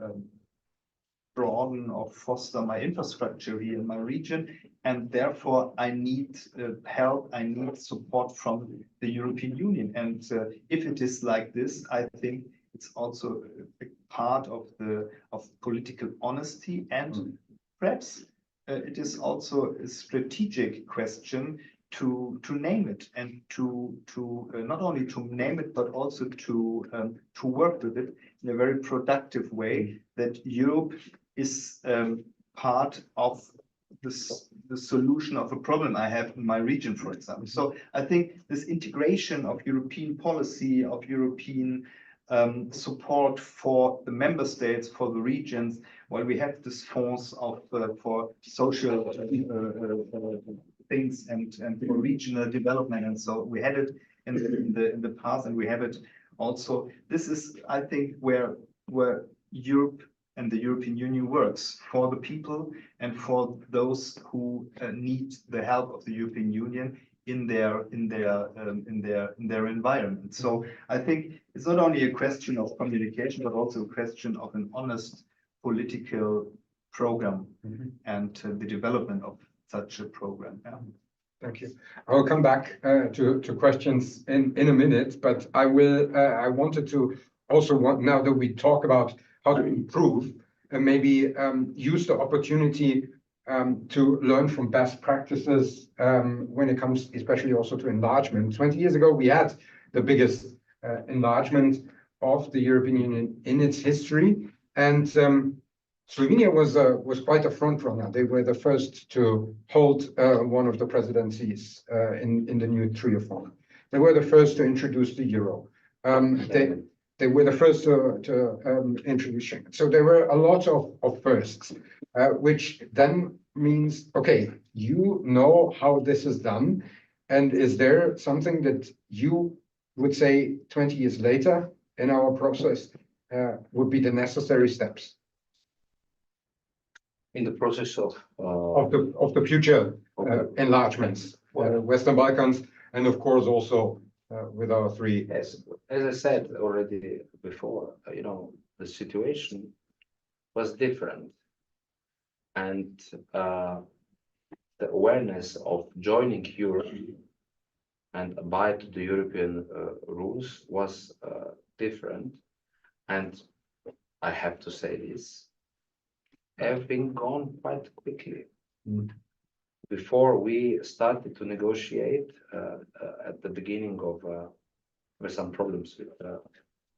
[SPEAKER 3] broaden or foster my infrastructure here in my region, and therefore I need help, I need support from the European Union. And if it is like this, I think it's also a part of political honesty, and perhaps it is also a strategic question to name it, and to not only to name it, but also to work with it in a very productive way, that Europe is part of the solution of a problem I have in my region, for example. So I think this integration of European policy, of European support for the member states, for the regions, while we have this force of for social things and for regional development, and so we had it in the past, and we have it also. This is, I think, where Europe and the European Union works for the people and for those who need the help of the European Union in their environment. So I think it's not only a question of communication, but also a question of an honest political program and the development of such a program. Yeah.
[SPEAKER 2] Thank you. I will come back to questions in a minute, but I wanted to also now that we talk about how to improve and maybe use the opportunity to learn from best practices when it comes especially also to enlargement. 20 years ago, we had the biggest enlargement of the European Union in its history, and Slovenia was quite a front runner. They were the first to hold one of the presidencies in the new trio form. They were the first to introduce the euro. they were the first to introduce Schengen. So there were a lot of firsts, which then means, okay, you know how this is done. And is there something that you would say 20 years later in our process would be the necessary steps?
[SPEAKER 4] In the process of
[SPEAKER 2] the future enlargements, Western Balkans, and of course also with our three.
[SPEAKER 4] Yes, as I said already before, the situation was different, and the awareness of joining Europe and abide to the European rules was different, and I have to say this, have been gone quite quickly. Before we started to negotiate at the beginning of with some problems with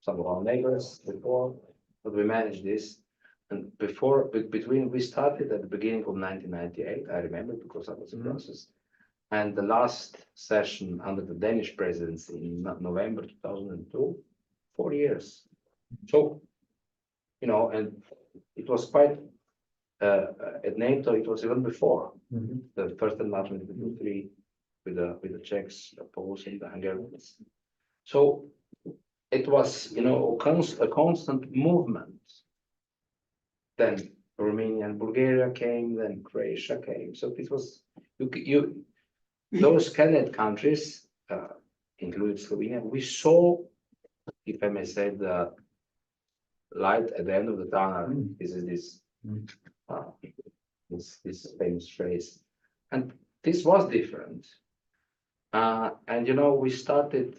[SPEAKER 4] some of our neighbors before, but we managed this. And between we started at the beginning of 1998, I remember because I was in process, and the last session under the Danish presidency in November 2002, 4 years. So, and it was quite. At NATO, it was even before the first enlargement with the three, with the Czechs, the Poles, and the Hungarians. So it was, a constant movement. Then Romania and Bulgaria came, then Croatia came. So it was those candidate countries, including Slovenia. We saw, if I may say, the light at the end of the tunnel. This is this famous phrase, and this was different, and we started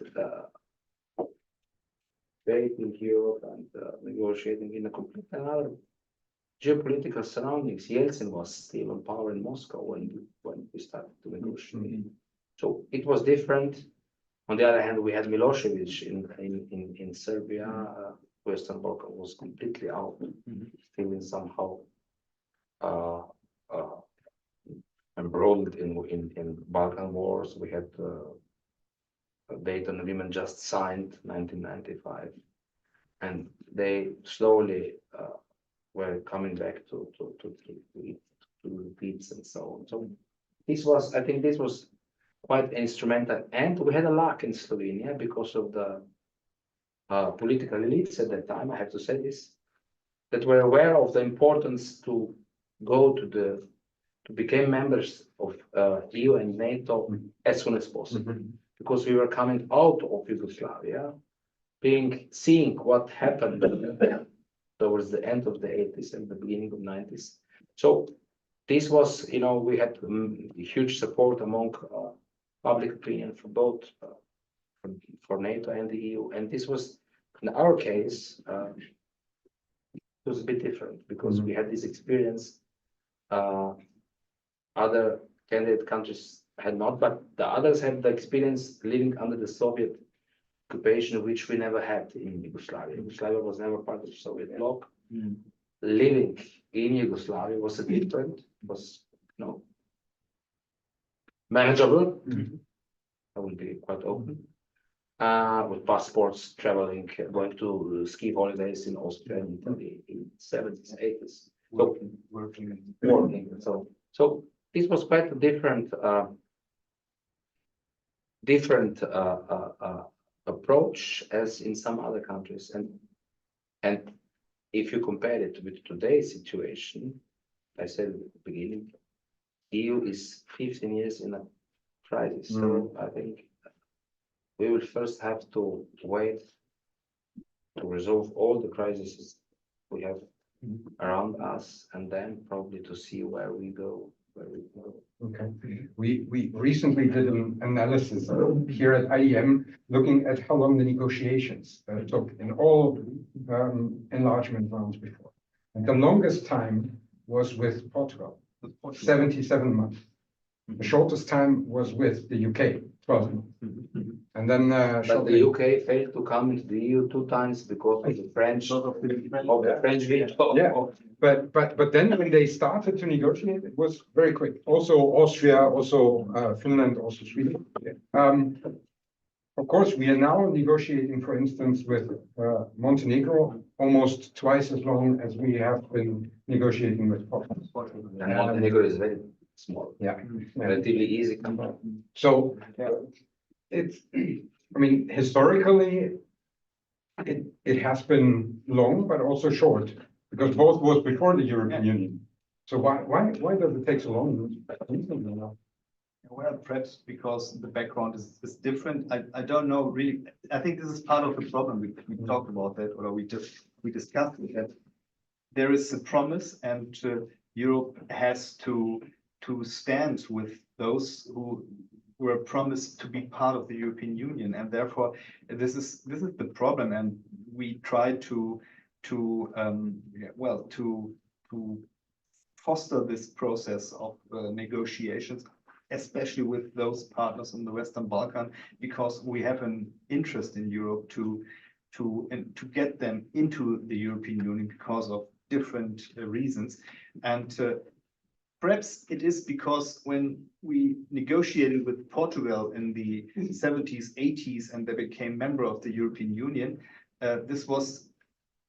[SPEAKER 4] creating Europe and negotiating in a completely another geopolitical surroundings. Yeltsin was still in power in Moscow when we started to negotiate. So it was different. On the other hand, we had Milosevic in Serbia. Western Balkan was completely out, feeling somehow embroiled in Balkan wars. We had a Dayton Agreement just signed 1995, and they slowly were coming back to peace and so on. So I think this was quite instrumental, and we had a luck in Slovenia because of the political elites at that time. I have to say this, that were aware of the importance to go to become members of EU and NATO as soon as possible, because we were coming out of Yugoslavia, seeing what happened towards the end of the 80s and the beginning of 90s. So this was, we had huge support among public opinion for both for NATO and the EU, and this was, in our case, it was a bit different because we had this experience. Other candidate countries had not, but the others had the experience living under the Soviet occupation, which we never had in Yugoslavia. Yugoslavia was never part of the Soviet bloc. Living in Yugoslavia was different, was manageable. I will be quite open. With passports, traveling, going to ski holidays in Austria and Italy in 70s, 80s. So working. So this was quite a different approach as in some other countries. And if you compare it with today's situation, I said at the beginning, EU is 15 years in a crisis. So I think we will first have to wait to resolve all the crises we have around us, and then probably to see where we go.
[SPEAKER 2] Okay. We recently did an analysis here at IEM looking at how long the negotiations took in all enlargement rounds before. And the longest time was with Portugal, 77 months. The shortest time was with the UK, 12 months. And then
[SPEAKER 4] but the UK failed to come into the EU 2 times because of the French veto.
[SPEAKER 2] Yeah. But then when they started to negotiate, it was very quick. Also Austria, also Finland, also Sweden. Of course, we are now negotiating, for instance, with Montenegro, almost twice as long as we have been negotiating with Portugal.
[SPEAKER 4] And Montenegro is very small,
[SPEAKER 2] Yeah.
[SPEAKER 4] relatively easy country.
[SPEAKER 2] So it's, I mean, historically, it has been long, but also short, because both was before the European Union. So why does it take so long?
[SPEAKER 3] Well, perhaps because the background is different. I don't know really. I think this is part of the problem. We talked about that, or we discussed it, that there is a promise, and Europe has to stand with those who were promised to be part of the European Union, and therefore this is the problem. And we try to foster this process of negotiations, especially with those partners in the Western Balkan, because we have an interest in Europe to get them into the European Union because of different reasons. And perhaps it is because when we negotiated with Portugal in the 70s, 80s, and they became member of the European Union, this was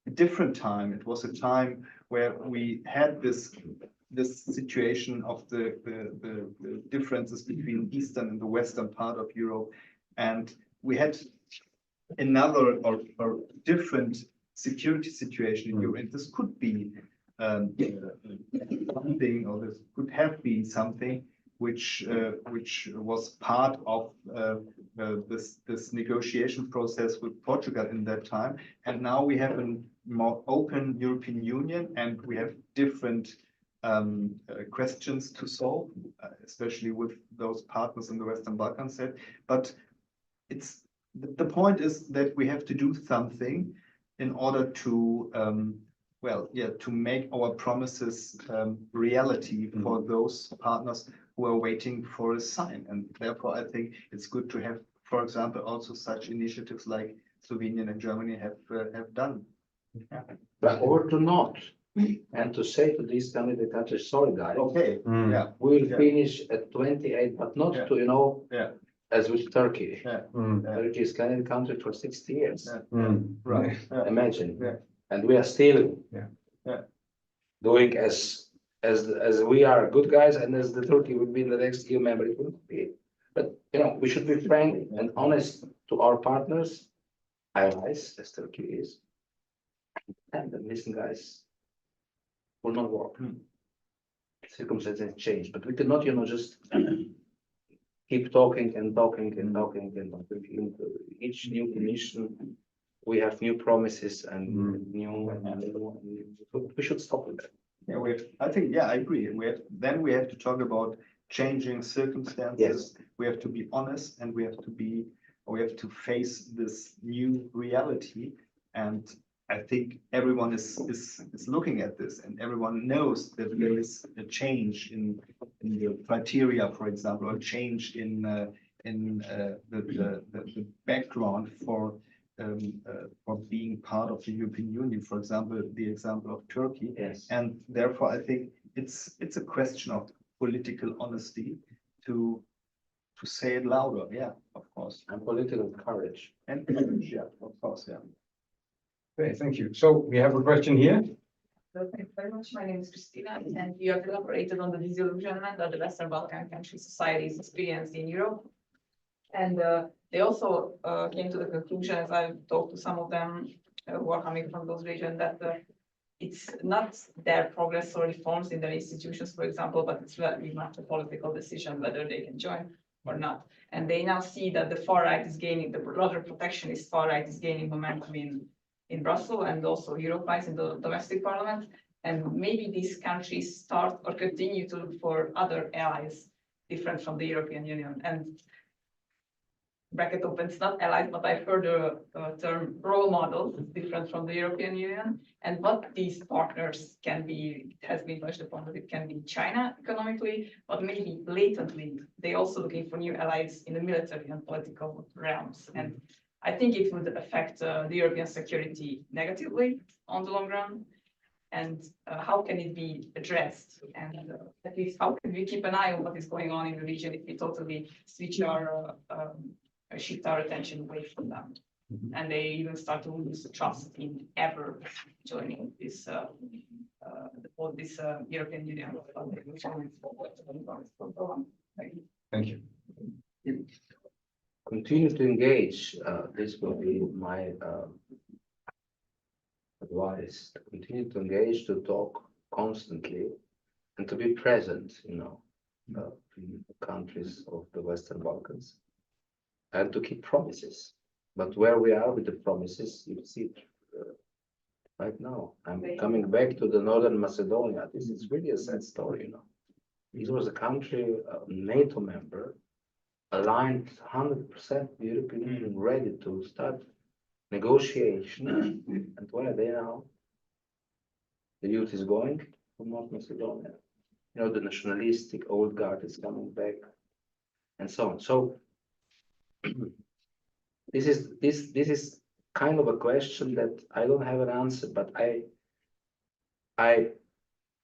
[SPEAKER 3] a different time. It was a time where we had this situation of the differences between Eastern and the Western part of Europe, and we had another or different security situation in Europe. And this could be something, or this could have been something which was part of this negotiation process with Portugal in that time. And now we have a more open European Union, and we have different questions to solve, especially with those partners in the Western Balkan set. But it's the point is that we have to do something in order to to make our promises reality for those partners who are waiting for a sign. And therefore, I think it's good to have, for example, also such initiatives like Slovenia and Germany have done.
[SPEAKER 4] But or to not, and to say to these candidate countries, sorry guys,
[SPEAKER 3] Okay, yeah,
[SPEAKER 4] we will finish at 28, but not
[SPEAKER 3] Yeah.
[SPEAKER 4] to,
[SPEAKER 3] Yeah.
[SPEAKER 4] as with Turkey.
[SPEAKER 3] yeah,
[SPEAKER 4] Turkey is candidate country for 60 years.
[SPEAKER 3] right. Yeah.
[SPEAKER 4] Imagine.
[SPEAKER 3] Yeah.
[SPEAKER 4] And we are still doing as we are good guys, and as the Turkey will be the next EU member, it will be. But we should be frank and honest to our partners, allies, as Turkey is. And the missing guys will not work. Circumstances change, but we cannot, just keep talking and talking and talking and talking. Each new commission, we have new promises and we should stop with that.
[SPEAKER 3] Yeah, I think, I agree. We have to talk about changing circumstances.
[SPEAKER 4] Yes.
[SPEAKER 3] We have to be honest, and we have to face this new reality. And I think everyone is looking at this, and everyone knows that there is a change in the criteria, for example, or change in the background for being part of the European Union. For example, the example of Turkey.
[SPEAKER 4] Yes.
[SPEAKER 3] And therefore, I think it's a question of political honesty to say it louder. Yeah, of course.
[SPEAKER 4] And political courage.
[SPEAKER 3] And yeah, of course, yeah.
[SPEAKER 2] Okay, thank you. So we have a question here.
[SPEAKER 7] So thank you very much. My name is Christina, and you have elaborated on the disillusionment that the Western Balkan country societies experienced in Europe. And they also came to the conclusion, as I've talked to some of them who are coming from those regions, that it's not their progress or reforms in their institutions, for example, but it's very much a political decision whether they can join or not. And they now see that the far right is gaining, the rather protectionist far right is gaining momentum in Brussels and also Europe-wise in the domestic parliament. And maybe these countries start or continue to look for other allies different from the European Union. And bracket open, it's not allies, but I've heard the term role models different from the European Union. And what these partners can be, it has been touched upon that it can be China economically, but maybe latently, they also looking for new allies in the military and political realms. And I think it would affect the European security negatively on the long run. And how can it be addressed? And at least how can we keep an eye on what is going on in the region if we totally switch our shift our attention away from them. And they even start to lose trust in ever joining this European Union.
[SPEAKER 2] Thank you.
[SPEAKER 4] Continue to engage. This will be my advice. To continue to engage, to talk constantly, and to be present. In the countries of the Western Balkans, and to keep promises. But where we are with the promises, you see it right now. I'm coming back to the Northern Macedonia. This is really a sad story. This was a country, a NATO member, aligned 100% with the European Union, ready to start negotiation. And where are they now? The youth is going from North Macedonia. The nationalistic old guard is coming back, and so on. So this is kind of a question that I don't have an answer, but I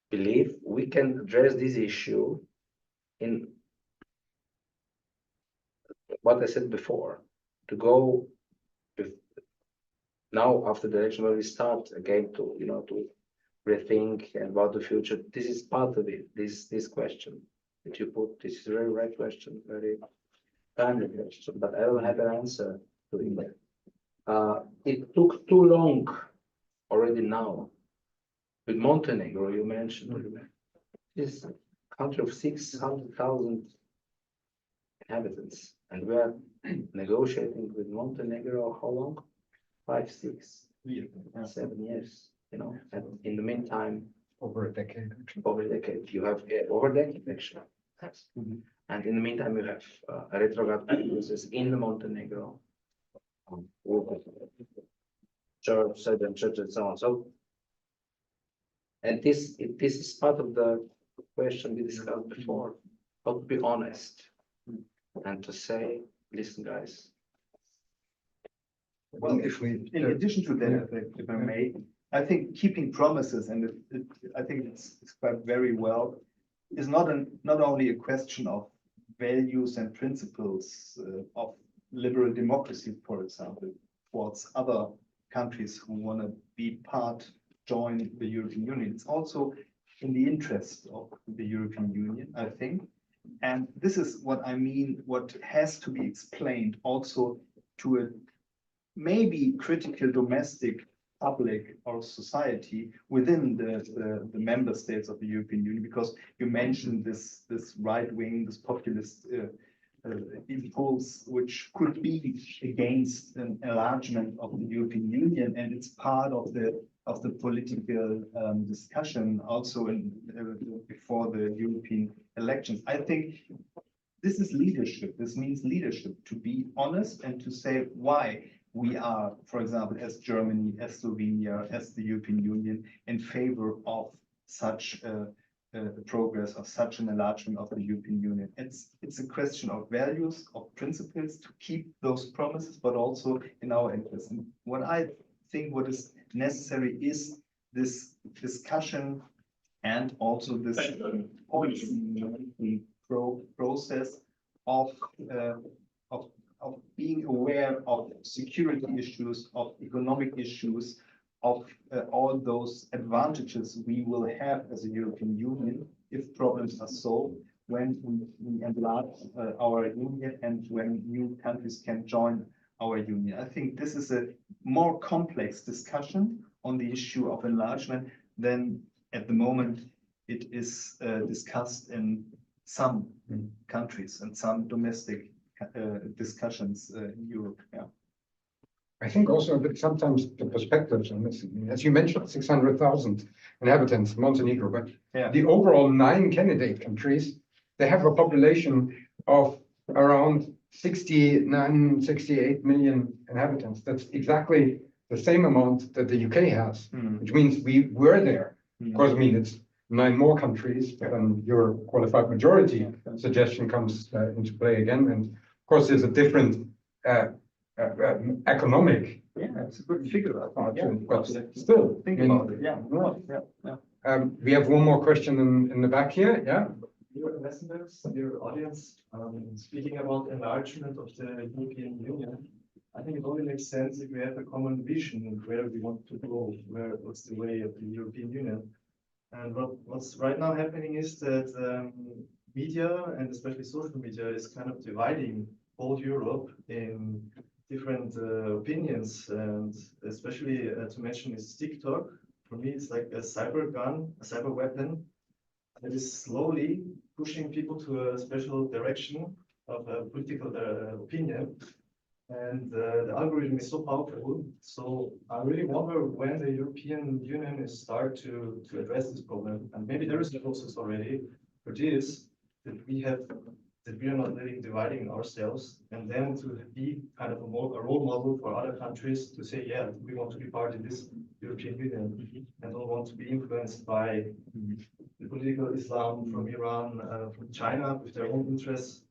[SPEAKER 4] believe we can address this issue in what I said before, to go with, now after the election, when we start again to to rethink about the future. This is part of it. This question that you put, this is a very right question, very timely question, but I don't have an answer to it. It took too long already now. With Montenegro, you mentioned, this country of 600,000 inhabitants, and we are negotiating with Montenegro how long? 5, 6, 7 years. And in the meantime,
[SPEAKER 2] Over a decade.
[SPEAKER 4] you have over a decade actually. Yes. And in the meantime, you have a retrograde process in the Montenegro, church, southern church, and so on. So, and this is part of the question we discussed before. How to be honest and to say, listen, guys.
[SPEAKER 3] Well, in addition to that, if I may, I think keeping promises, and I think it's quite very well, is not only a question of values and principles of liberal democracy, for example, towards other countries who want to be join the European Union. It's also in the interest of the European Union, I think. And this is what I mean, what has to be explained also to a maybe critical domestic public or society within the member states of the European Union, because you mentioned this right wing, this populist impulse, which could be against an enlargement of the European Union, and it's part of the political discussion also before the European elections. I think this is leadership. This means leadership, to be honest and to say why we are, for example, as Germany, as Slovenia, as the European Union, in favor of such progress, of such an enlargement of the European Union. It's a question of values, of principles, to keep those promises, but also in our interest. And what I think what is necessary is this discussion and also this policy process of being aware of security issues, of economic issues, of all those advantages we will have as a European Union if problems are solved when we enlarge our union and when new countries can join our union. I think this is a more complex discussion on the issue of enlargement than at the moment it is discussed in some countries and some domestic discussions in Europe. Yeah.
[SPEAKER 2] I think also that sometimes the perspectives are missing. As you mentioned, 600,000 inhabitants, Montenegro, but the overall 9 candidate countries, they have a population of around 69, 68 million inhabitants. That's exactly the same amount that the UK has, which means we were there. Of course, I mean, it's 9 more countries, but then your qualified majority suggestion comes into play again. And of course, there's a different economic.
[SPEAKER 3] Yeah, it's a good figure.
[SPEAKER 2] But still,
[SPEAKER 3] think about it. Yeah.
[SPEAKER 2] We have one more question in the back here. Yeah,
[SPEAKER 8] Dear ambassadors, dear audience, speaking about enlargement of the European Union, I think it only makes sense if we have a common vision where we want to go, what's the way of the European Union. And what's right now happening is that media, and especially social media, is kind of dividing whole Europe in different opinions, and especially to mention is TikTok. For me, it's like a cyber gun, a cyber weapon that is slowly pushing people to a special direction of a political opinion. And the algorithm is so powerful. So I really wonder when the European Union is start to address this problem. And maybe there is a process already for this, that we are not living dividing ourselves, and then to be kind of a role model for other countries to say, yeah, we want to be part of this European Union and don't want to be influenced by the political Islam from Iran, from China with their own interests.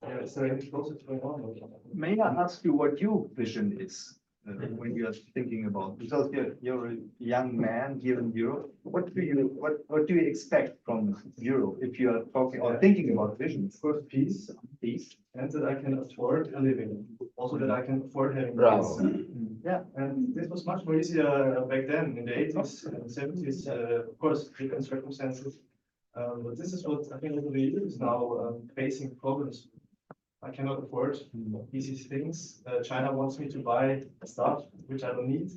[SPEAKER 8] Yeah, is there any process going on?
[SPEAKER 3] May I ask you what your vision is when you are thinking about, because you're a young man here in Europe, what do you expect from Europe if you are talking or thinking about visions?
[SPEAKER 8] First, peace, and that I can afford a living, also that I can afford having
[SPEAKER 4] Bravo.
[SPEAKER 8] kids. Yeah, and this was much more easier back then in the 80s and 70s, of course, different circumstances. But this is what I think the EU is now facing problems. I cannot afford easy things. China wants me to buy stuff which I don't need.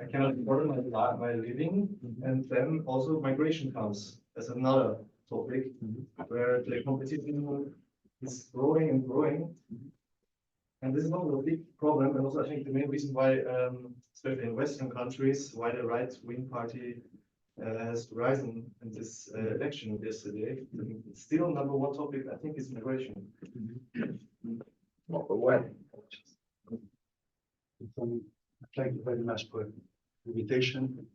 [SPEAKER 8] I cannot afford my living. And then also migration comes as another topic where the competition is growing and growing. And this is also a big problem. And also I think the main reason why, especially in Western countries, why the right-wing party has risen in this election yesterday. Still, number one topic, I think, is migration.
[SPEAKER 4] Well,
[SPEAKER 9] Thank you very much for the invitation.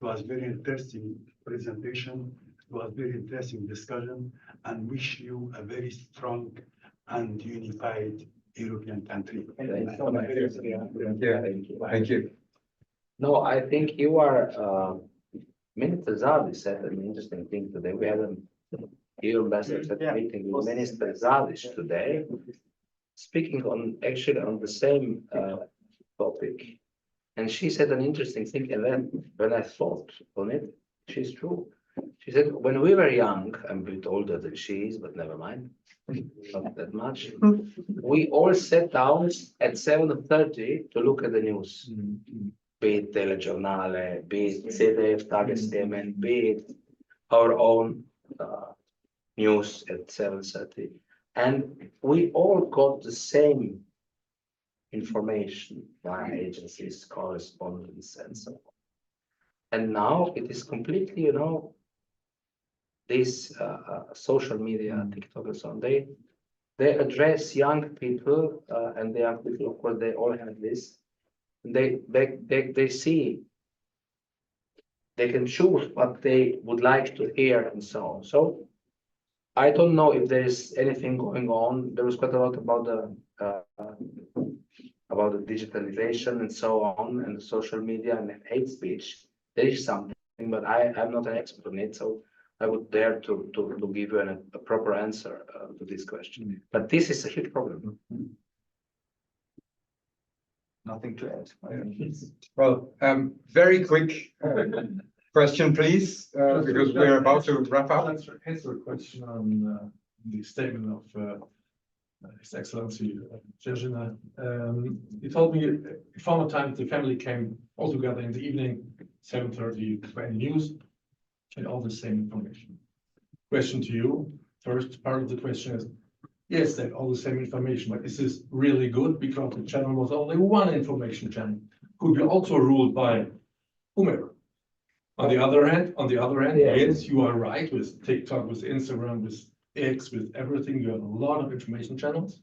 [SPEAKER 9] It was very interesting presentation. It was very interesting discussion, and wish you a very strong and unified European country.
[SPEAKER 2] Thank you.
[SPEAKER 4] no, I think you are. Minister Zavi said an interesting thing today. We had an EU ambassador meeting with Minister Zavish today, speaking on the same topic. And she said an interesting thing. And then when I thought on it, she's true. She said, when we were young, I'm a bit older than she is, but never mind, not that much. We all sat down at 7:30 to look at the news. Be it telegiornale, be it CDF, Tagesthemen, be it our own news at 7:30. And we all got the same information via agencies, correspondence, and so on. And now it is completely, this social media, TikTok and so on, they address young people, and the young people, of course, they all have this. They see, they can choose what they would like to hear and so on. So I don't know if there is anything going on. There was quite a lot about the digitalization and so on, and the social media and hate speech. There is something, but I'm not an expert on it, so I would dare to give you a proper answer to this question. But this is a huge problem.
[SPEAKER 3] Nothing to add.
[SPEAKER 2] Well, very quick question, please, because we're about to wrap up.
[SPEAKER 10] Answer a question on the statement of His Excellency Geržina. He told me a former time the family came all together in the evening, 7:30 for any news, and all the same information. Question to you. First part of the question is, yes, they have all the same information, but is this really good? Because the channel was only one information channel. Could be also ruled by whomever. On the other hand, yes, you are right with TikTok, with Instagram, with X, with everything. You have a lot of information channels.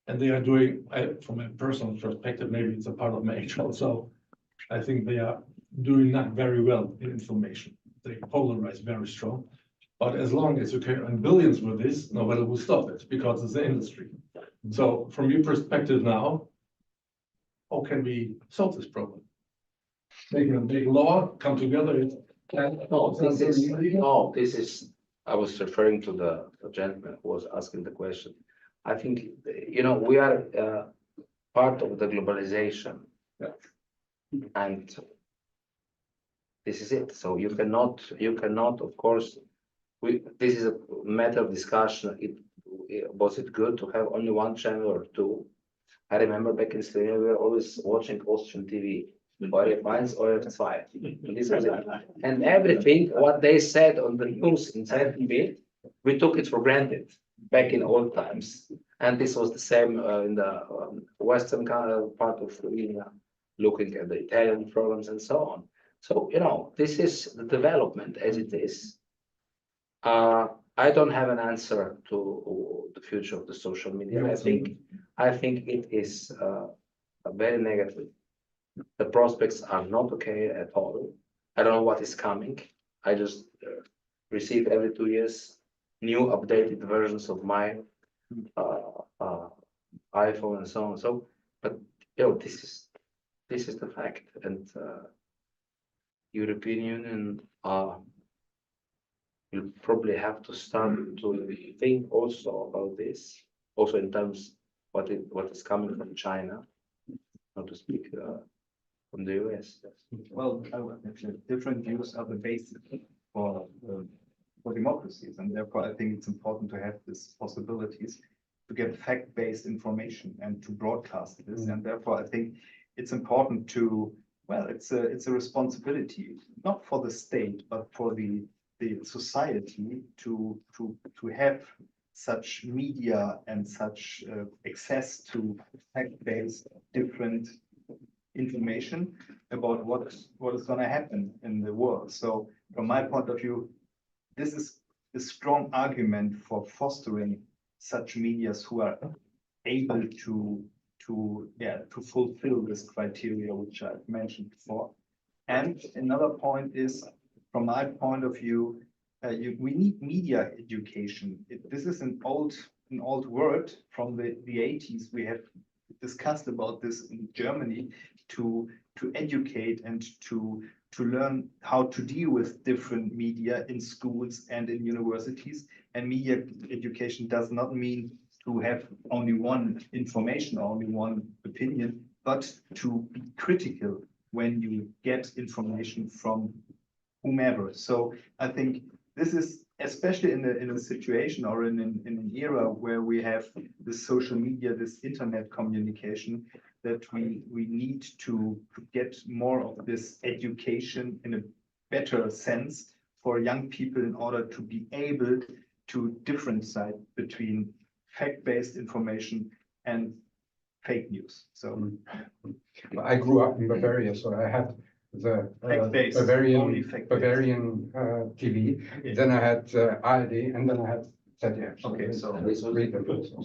[SPEAKER 10] And they are doing, from a personal perspective, maybe it's a part of my age also. I think they are doing not very well in information. They polarize very strong. But as long as you can earn billions with this, nobody will stop it because it's the industry. So from your perspective now, how can we solve this problem? Making a big law, come together,
[SPEAKER 4] This is, I was referring to the gentleman who was asking the question. I think, we are part of the globalization.
[SPEAKER 2] Yeah.
[SPEAKER 4] And this is it. So you cannot, of course, this is a matter of discussion. Was it good to have only one channel or two? I remember back in Slovenia, we were always watching Austrian TV. ORF1 or ORF2. This was it. And everything, what they said on the news inside the bit, we took it for granted back in old times. And this was the same in the western part of Slovenia, looking at the Italian programs and so on. So, this is the development as it is. I don't have an answer to the future of the social media. I think it is very negative. The prospects are not okay at all. I don't know what is coming. I just receive every 2 years new updated versions of my iPhone and so on. So, but this is the fact, and European Union will probably have to start to think also about this, also in terms what is coming from China, not to speak from the US.
[SPEAKER 3] Well, actually, different views are the basis for democracies, and therefore I think it's important to have these possibilities to get fact-based information and to broadcast this. And therefore I think it's important to, well, it's a responsibility, not for the state, but for the society to have such media and such access to fact-based different information about what is going to happen in the world. So from my point of view, this is a strong argument for fostering such medias who are able to fulfill this criteria which I've mentioned before. And another point is, from my point of view, we need media education. This is an old word from the 80s. We have discussed about this in Germany to educate and to learn how to deal with different media in schools and in universities. And media education does not mean to have only one information or only one opinion, but to be critical when you get information from whomever. So I think this is, especially in a situation or in an era where we have this social media, this internet communication, that we need to get more of this education in a better sense for young people in order to be able to differentiate between fact-based information and fake news. So
[SPEAKER 2] I grew up in Bavaria, so I had the
[SPEAKER 3] Fact-based, only fact-based.
[SPEAKER 2] Bavarian TV.
[SPEAKER 3] Yeah.
[SPEAKER 2] Then I had ARD, and then I had ZDF.
[SPEAKER 3] Okay, so
[SPEAKER 4] This was
[SPEAKER 2] read the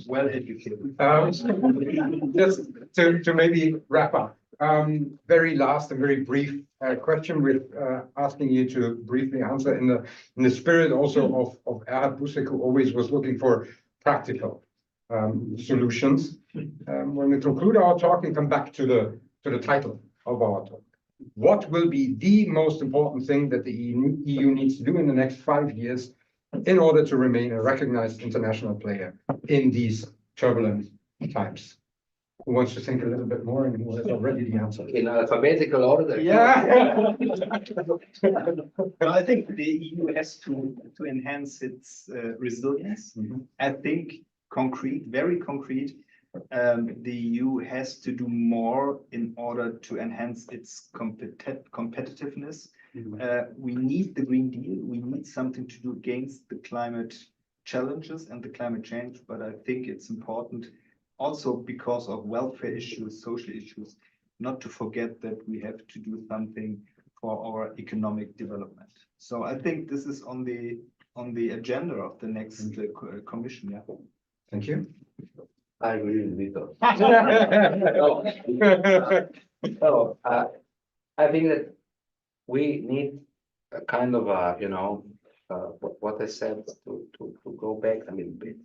[SPEAKER 3] well educated.
[SPEAKER 2] Just to maybe wrap up, very last and very brief question with asking you to briefly answer in the spirit also of Erhard Busek, who always was looking for practical solutions. When we conclude our talk and come back to the title of our talk, what will be the most important thing that the EU needs to do in the next 5 years in order to remain a recognized international player in these turbulent times? Who wants to think a little bit more and who has already the answer?
[SPEAKER 4] In alphabetical order.
[SPEAKER 2] Yeah.
[SPEAKER 3] Well, I think the EU has to enhance its resilience. I think very concrete, the EU has to do more in order to enhance its competitiveness. We need the Green Deal. We need something to do against the climate challenges and the climate change. But I think it's important also because of welfare issues, social issues, not to forget that we have to do something for our economic development. So I think this is on the agenda of the next commission. Yeah.
[SPEAKER 2] Thank you.
[SPEAKER 4] I agree with Vito.
[SPEAKER 2] Yeah.
[SPEAKER 4] So, I think that we need a kind of what I said, to go back a little bit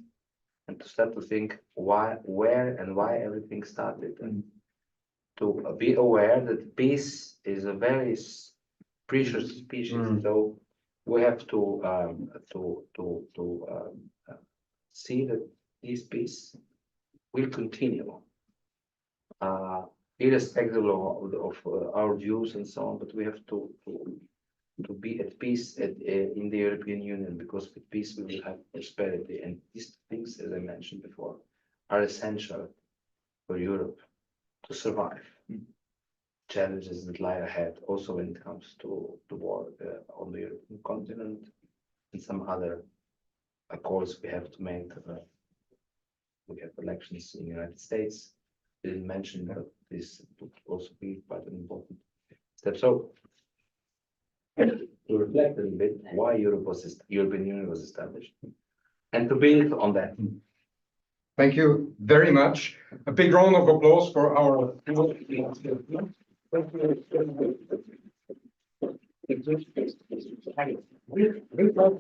[SPEAKER 4] and to start to think where and why everything started, and to be aware that peace is a very precious species.
[SPEAKER 2] Mm.
[SPEAKER 4] So we have to see that this peace will continue, irrespective of our views and so on. But we have to be at peace in the European Union, because with peace we will have prosperity. And these things, as I mentioned before, are essential for Europe to survive challenges that lie ahead, also when it comes to the war on the European continent and some other calls we have to make. We have elections in the United States. Didn't mention that this would also be quite an important step. So to reflect a little bit why European Union was established, and to build on that.
[SPEAKER 2] Thank you very much. A big round of applause for our. This has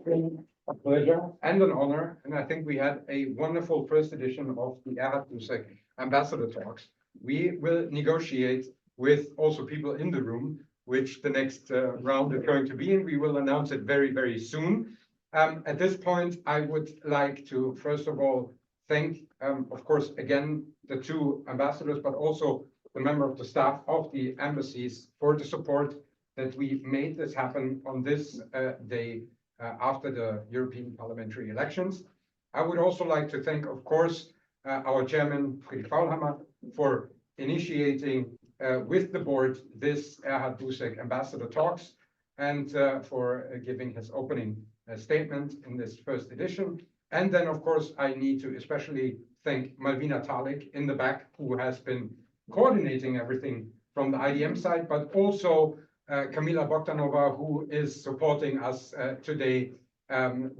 [SPEAKER 2] been a pleasure and an honor, and I think we had a wonderful first edition of the Erhard Busek Ambassador Talks. We will negotiate with also people in the room, which the next round is going to be, and we will announce it very, very soon. At this point, I would like to, first of all, thank, of course, again, the two ambassadors, but also the member of the staff of the embassies for the support that we made this happen on this day after the European parliamentary elections. I would also like to thank, of course, our chairman, Friedrich Faulhammer, for initiating with the board this Erhard Busek Ambassador Talks, and for giving his opening statement in this first edition. And then, of course, I need to especially thank Malvina Talik in the back, who has been coordinating everything from the IDM side, but also Kamila Bogdanova, who is supporting us today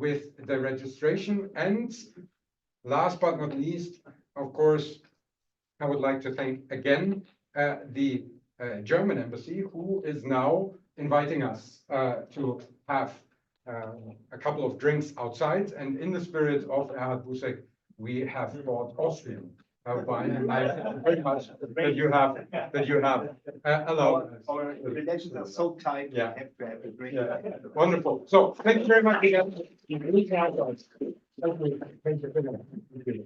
[SPEAKER 2] with the registration. And last but not least, of course, I would like to thank again the German embassy, who is now inviting us to have a couple of drinks outside. And in the spirit of Erhard Busek, we have bought Austrian wine. And I thank you very much that you have allowed us.
[SPEAKER 3] Our relations are so tight.
[SPEAKER 2] Yeah.
[SPEAKER 3] We have to have a drink.
[SPEAKER 2] Yeah. Wonderful. So thank you very much again. Thank you. Thank you.